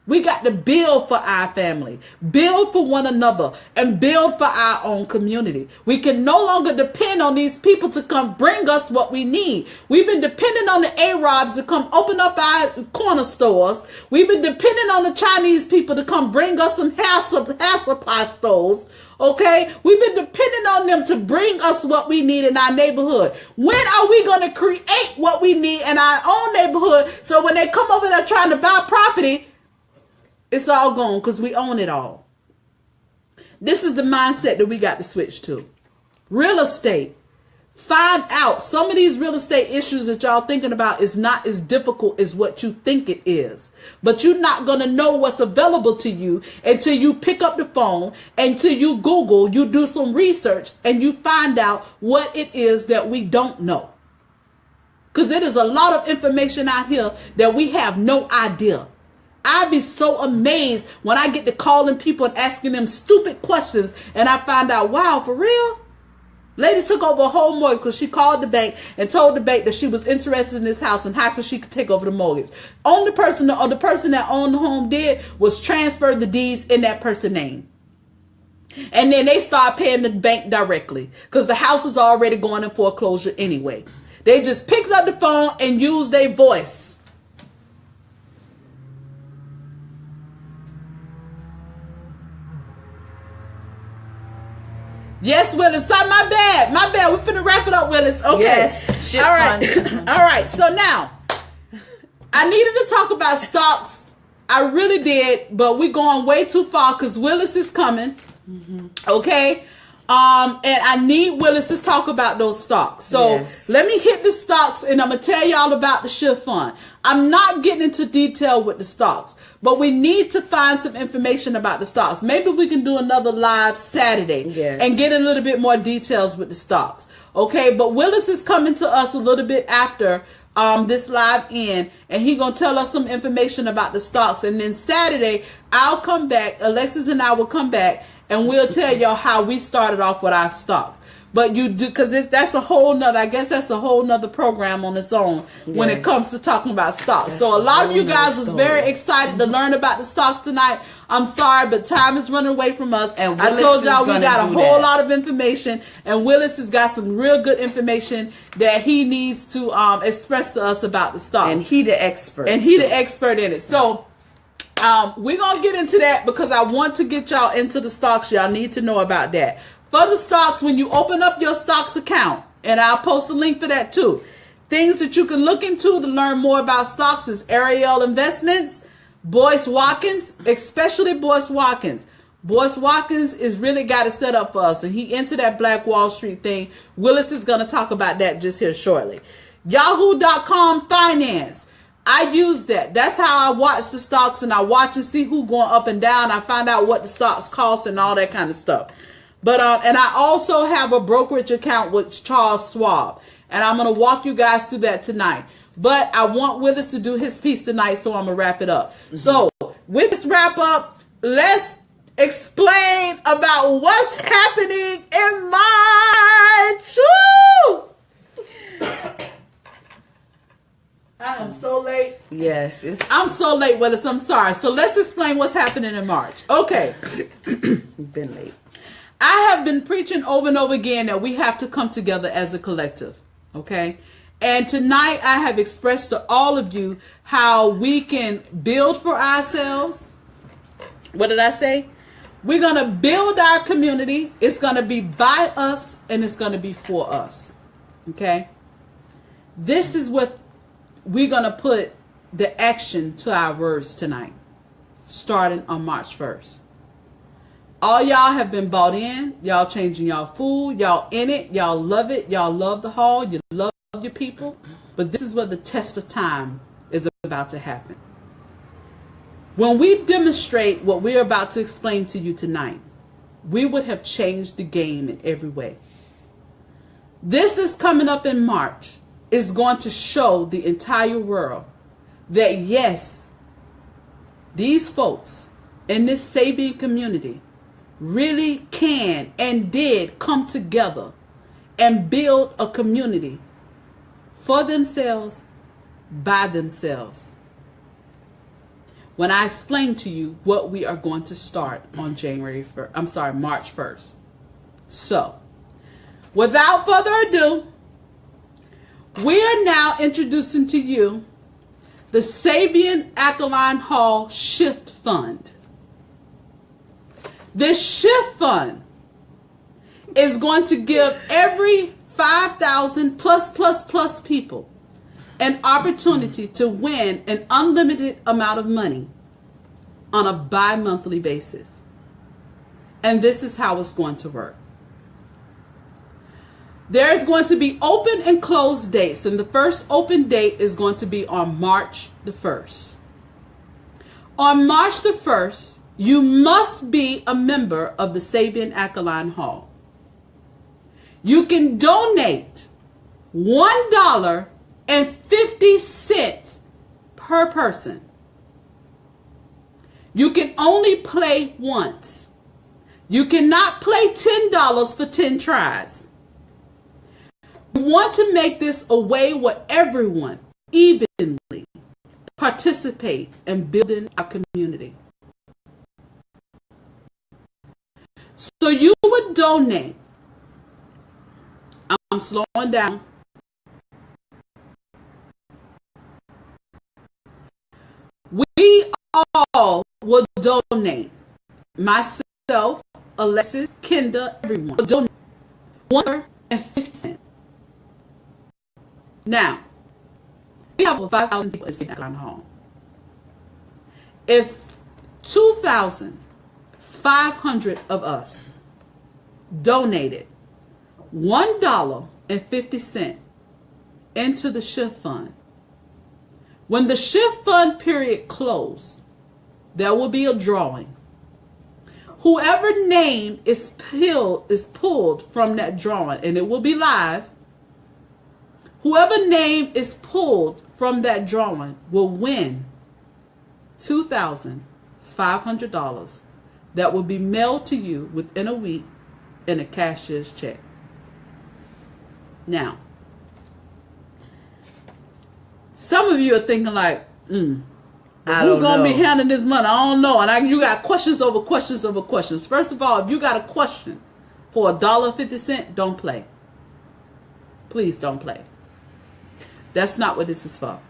We got to build for our family, build for one another, and build for our own community. We can no longer depend on these people to come bring us what we need. We've been depending on the Arabs to come open up our corner stores. We've been depending on the Chinese people to come bring us some hair supply stores. Okay, we've been depending on them to bring us what we need in our neighborhood. When are we going to create what we need in our own neighborhood so when they come over there trying to buy property, it's all gone because we own it all. This is the mindset that we got to switch to. real estate. Find out some of these real estate issues that y'all thinking about is not as difficult as what you think it is. But you're not going to know what's available to you until you pick up the phone, until you Google, you do some research, and you find out what it is that we don't know. Because it is a lot of information out here that we have no idea. I'd be so amazed when I get to calling people and asking them stupid questions, and I find out, wow, for real? Lady took over a whole mortgage because she called the bank and told the bank that she was interested in this house and how could she could take over the mortgage. Only person, or the person that owned the home did was transfer the deeds in that person's name. And then they start paying the bank directly because the house is already going in foreclosure anyway. They just picked up the phone and used their voice. Yes, Willis. Sorry, my bad. My bad. We're finna wrap it up, Willis. Okay. Yes. All right. All right. So now, I needed to talk about stocks. I really did, but we're going way too far because Willis is coming. Mm-hmm. Okay. And I need Willis to talk about those stocks. So let me hit the stocks, and I'm gonna tell y'all about the shift fund. I'm not getting into detail with the stocks, but we need to find some information about the stocks. Maybe we can do another live Saturday and get a little bit more details with the stocks. Okay, but Willis is coming to us a little bit after this live end, and he gonna tell us some information about the stocks. And then Saturday, I'll come back. Alexis and I will come back, and we'll tell y'all how we started off with our stocks. But you do, because that's a whole nother, I guess that's a whole nother program on its own when it comes to talking about stocks. So a lot of you guys was very excited to learn about the stocks tonight. I'm sorry, but time is running away from us. And I told y'all we got a whole lot of information, and Willis has got some real good information that he needs to express to us about the stocks. And he the expert. And he the expert in it. So we're going to get into that because I want to get y'all into the stocks. Y'all need to know about that. For the stocks, when you open up your stocks account, and I'll post a link for that too, things that you can look into to learn more about stocks is Ariel Investments, Boyce Watkins, especially Boyce Watkins. Boyce Watkins is really got it set up for us, and he into that Black Wall Street thing. Willis is going to talk about that just here shortly. Yahoo.com Finance. I use that. That's how I watch the stocks, and I watch and see who going up and down. I find out what the stocks cost and all that kind of stuff. But and I also have a brokerage account with Charles Schwab, and I'm going to walk you guys through that tonight. But I want Willis to do his piece tonight, so I'm going to wrap it up. Mm-hmm. So with this wrap up, let's explain about what's happening in March. Woo! I am so late. Yes. I'm so late, Willis. I'm sorry. So let's explain what's happening in March. Okay. Been late. I have been preaching over and over again that we have to come together as a collective. Okay. And tonight I have expressed to all of you how we can build for ourselves. What did I say? We're going to build our community. It's going to be by us, and it's going to be for us. Okay. This is what we're going to put the action to our words tonight, starting on March 1st. All y'all have been bought in. Y'all changing y'all food. Y'all in it. Y'all love it. Y'all love the hall. You love your people. But this is where the test of time is about to happen. When we demonstrate what we're about to explain to you tonight, we would have changed the game in every way. This is coming up in March. Is going to show the entire world that yes, these folks in this Sabian community really can and did come together and build a community for themselves, by themselves. When I explain to you what we are going to start on March 1st. So, without further ado, we are now introducing to you the Sabian Alkaline Hall Shift Fund. This Shift Fund is going to give every 5,000 plus people an opportunity to win an unlimited amount of money on a bi-monthly basis. And this is how it's going to work. There's going to be open and closed dates, and the first open date is going to be on March the 1st. On March the 1st, you must be a member of the Sabian Alkaline Hall. You can donate $1.50 per person. You can only play once. You cannot play $10 for 10 tries. We want to make this a way where everyone evenly participate in building our community. So you would donate. I'm slowing down. We all will donate. Myself, Alexis, Kenda, everyone will donate $1.50. Now, we have over 5,000 people in the Alkaline Hall. If 2,500 of us donated $1.50 into the shift fund, when the shift fund period closed, there will be a drawing. Whoever name is pulled from that drawing, and it will be live. Whoever name is pulled from that drawing will win $2,500 that will be mailed to you within a week in a cashier's check. Now, some of you are thinking like, who's going to be handling this money? I don't know. And you got questions over questions over questions. First of all, if you got a question for $1.50, don't play. Please don't play. That's not what this is for.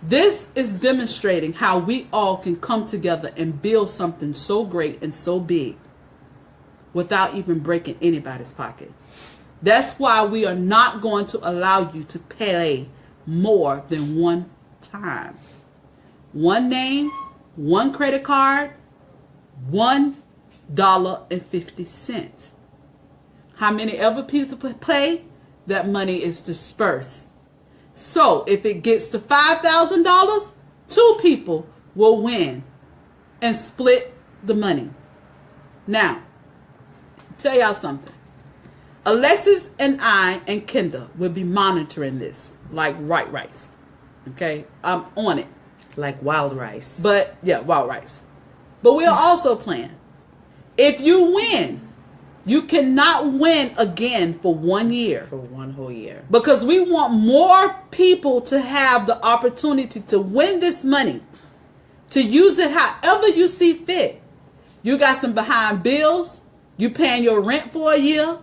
This is demonstrating how we all can come together and build something so great and so big without even breaking anybody's pocket. That's why we are not going to allow you to pay more than one time. One name, one credit card, $1.50. How many other people pay? That money is dispersed. So if it gets to $5,000, 2 people will win and split the money. Now, tell y'all something. Alexis and I and Kenda will be monitoring this like white rice. Okay? I'm on it. Like wild rice. But, yeah, wild rice. But we'll also plan. If you win, you cannot win again for 1 year. For one whole year. Because we want more people to have the opportunity to win this money. To use it however you see fit. You got some behind bills. You paying your rent for a year.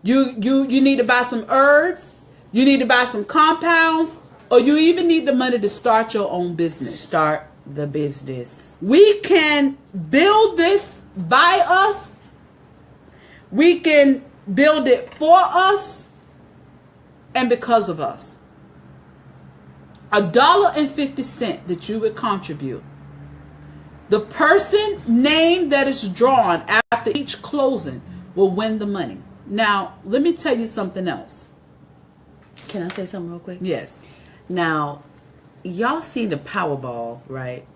You need to buy some herbs. You need to buy some compounds. Or you even need the money to start your own business. Start the business. We can build this by us. We can build it for us and because of us. $1.50 that you would contribute. The person name that is drawn after each closing will win the money. Now, let me tell you something else. Can I say something real quick? Yes. Now, y'all see the Powerball, right?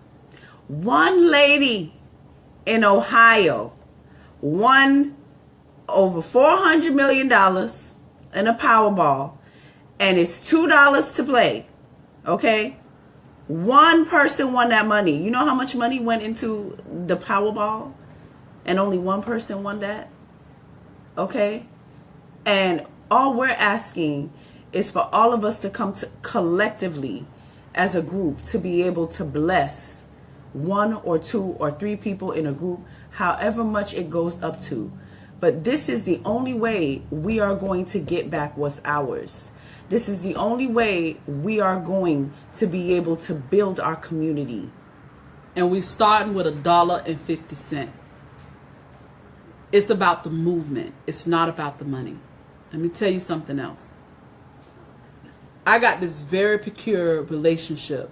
One lady in Ohio won over $400 million in a Powerball, and it's $2 to play. Okay? One person won that money. You know how much money went into the Powerball? And only one person won that? Okay? And all we're asking is for all of us to come to collectively as a group to be able to bless 1 or 2 or 3 people in a group, however much it goes up to. But this is the only way we are going to get back what's ours. This is the only way we are going to be able to build our community. And we're starting with $1.50. It's about the movement. It's not about the money. Let me tell you something else. I got this very peculiar relationship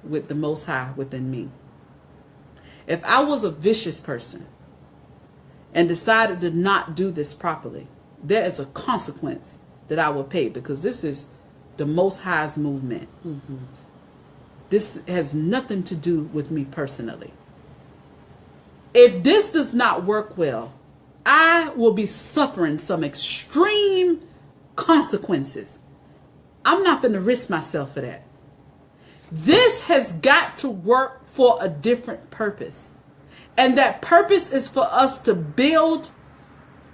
with the Most High within me. If I was a vicious person and decided to not do this properly, there is a consequence that I will pay, because this is the Most High's movement. This has nothing to do with me personally. If this does not work well, I will be suffering some extreme consequences. I'm not going to risk myself for that. This has got to work for a different purpose. And that purpose is for us to build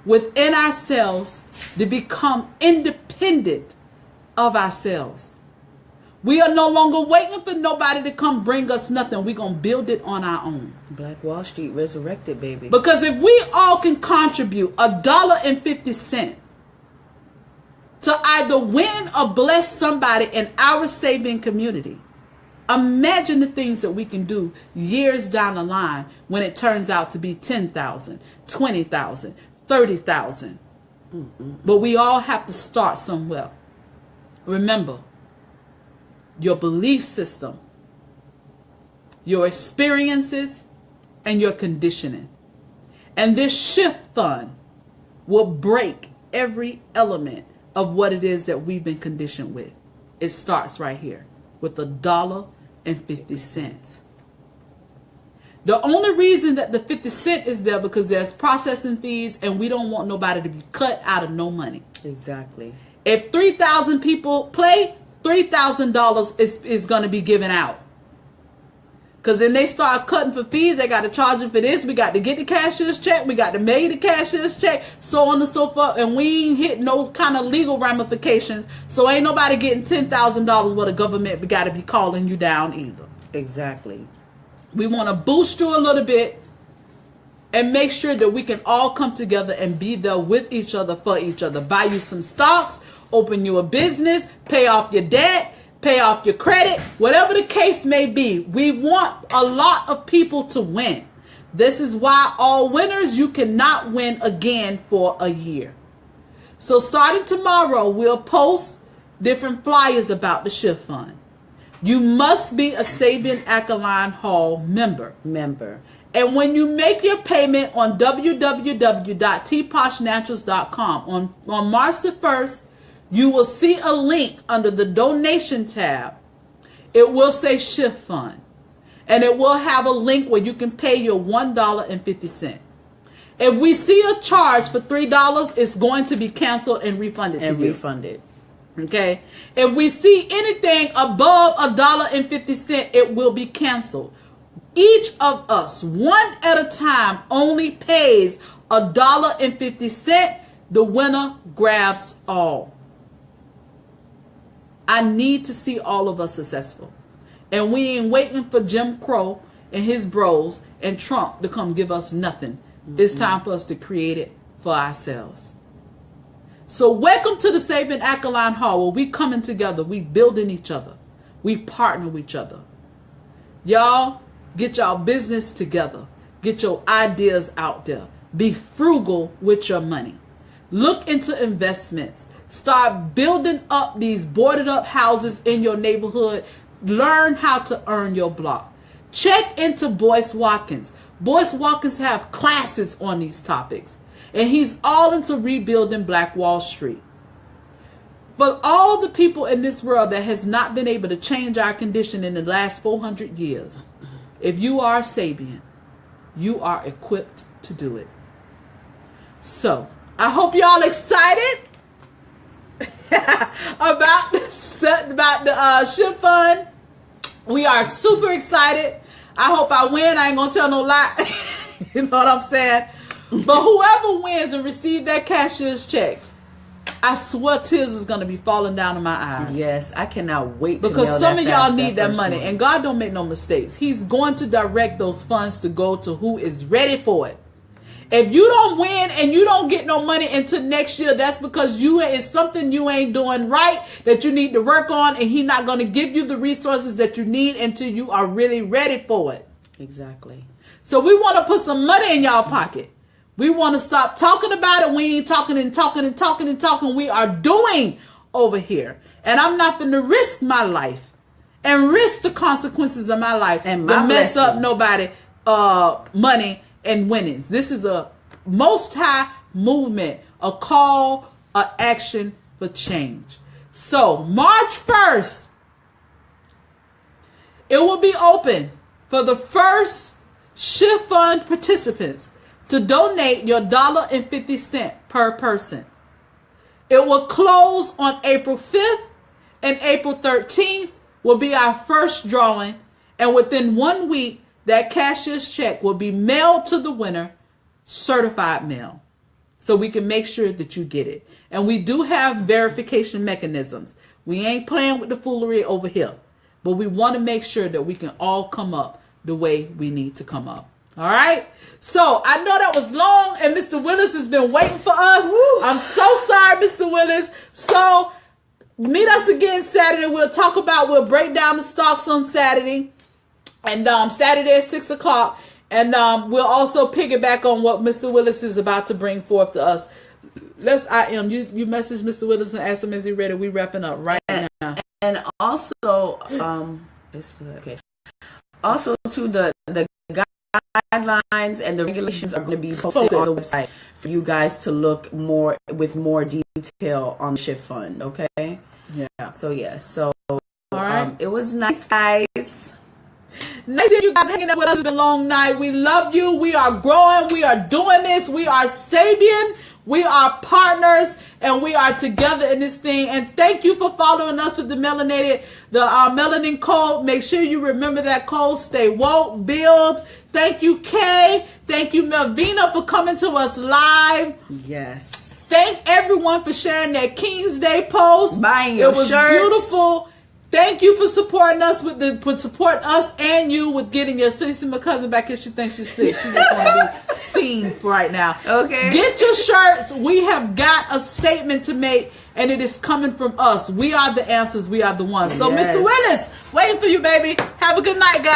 within ourselves, to become independent of ourselves. We are no longer waiting for nobody to come bring us nothing. We're going to build it on our own. Black Wall Street resurrected, baby. Because if we all can contribute $1.50 to either win or bless somebody in our saving community, imagine the things that we can do years down the line when it turns out to be 10,000, 20,000, 30,000. But we all have to start somewhere. Remember, your belief system, your experiences, and your conditioning. And this shift fund will break every element of what it is that we've been conditioned with. It starts right here with $1.50. The only reason that the 50 cent is there because there's processing fees, and we don't want nobody to be cut out of no money. Exactly. If 3,000 people play, $3,000 is going to be given out. Because then they start cutting for fees. They got to charge them for this. We got to get the cashier's check. We got to mail the cashier's check. So on and so forth. And we ain't hit no kind of legal ramifications. So ain't nobody getting $10,000 where the government got to be calling you down either. Exactly. We want to boost you a little bit and make sure that we can all come together and be there with each other, for each other. Buy you some stocks, open you a business, pay off your debt, pay off your credit, whatever the case may be. We want a lot of people to win. This is why all winners, you cannot win again for a year. So starting tomorrow, we'll post different flyers about the Shift Fund. You must be a Sabian Alkaline Hall member. And when you make your payment on www.tposhnaturals.com on March the 1st, you will see a link under the donation tab. It will say Shift Fund. And it will have a link where you can pay your $1.50. If we see a charge for $3, it's going to be canceled and refunded to you. Okay. If we see anything above $1.50, it will be canceled. Each of us, one at a time, only pays $1.50. The winner grabs all. I need to see all of us successful. And we ain't waiting for Jim Crow and his bros and Trump to come give us nothing. It's time for us to create it for ourselves. So welcome to the Sabian Alkaline Hall, where we coming together, we building each other, we partner with each other. Y'all, get y'all business together. Get your ideas out there. Be frugal with your money. Look into investments. Start building up these boarded up houses in your neighborhood. Learn how to earn your block. Check into Boyce Watkins. Boyce Watkins have classes on these topics. And he's all into rebuilding Black Wall Street. For all the people in this world that has not been able to change our condition in the last 400 years, if you are Sabian, you are equipped to do it. So, I hope y'all excited about the Shift Fund. We are super excited. I hope I win. I ain't gonna tell no lie. You know what I'm saying? But whoever wins and receive that cashier's check, I swear tears is going to be falling down in my eyes. Yes, I cannot wait to because some of y'all need that money. One. And God don't make no mistakes. He's going to direct those funds to go to who is ready for it. If you don't win and you don't get no money until next year, that's because it's something you ain't doing right that you need to work on, and He's not going to give you the resources that you need until you are really ready for it. Exactly. So we want to put some money in y'all pocket. We want to stop talking about it. We ain't talking and talking and talking and talking. We are doing over here. And I'm not going to risk my life and risk the consequences of my life and to mess up nobody money and winnings. This is a most high movement a call, a action for change. So March 1st, it will be open for the first Shift Fund participants to donate your $1.50 per person. It will close on April 5th, and April 13th will be our first drawing, and within 1 week, that cashier's check will be mailed to the winner, certified mail, so we can make sure that you get it. And we do have verification mechanisms. We ain't playing with the foolery over here, but we want to make sure that we can all come up the way we need to come up. All right? So I know that was long, and Mr. Willis has been waiting for us. Woo. I'm so sorry, Mr. Willis. So meet us again Saturday. We'll break down the stocks on Saturday. And Saturday at 6 o'clock. And we'll also piggyback on what Mr. Willis is about to bring forth to us. You message Mr. Willis and ask him, is he ready? We wrapping up right now. And also, okay. Also, to the guidelines and the regulations are going to be posted on the website for you guys to look with more detail on the Shift Fund. Okay. Yeah. So yes. So all right. It was nice, guys. Nice to you guys hanging out with us. It's been a long night. We love you. We are growing. We are doing this. We are Sabian. We are partners, and we are together in this thing. And thank you for following us with the Melanin code. Make sure you remember that code. Stay woke, build. Thank you, Kay. Thank you, Melvina, for coming to us live. Yes. Thank everyone for sharing their King's Day post. Buying your shirts. It was beautiful. Thank you for supporting us support us and you with getting your sister, my cousin back here. She thinks she's sick. She just want to be seen right now. Okay. Get your shirts. We have got a statement to make, and it is coming from us. We are the answers. We are the ones. So, yes. Mr. Willis, waiting for you, baby. Have a good night, guys.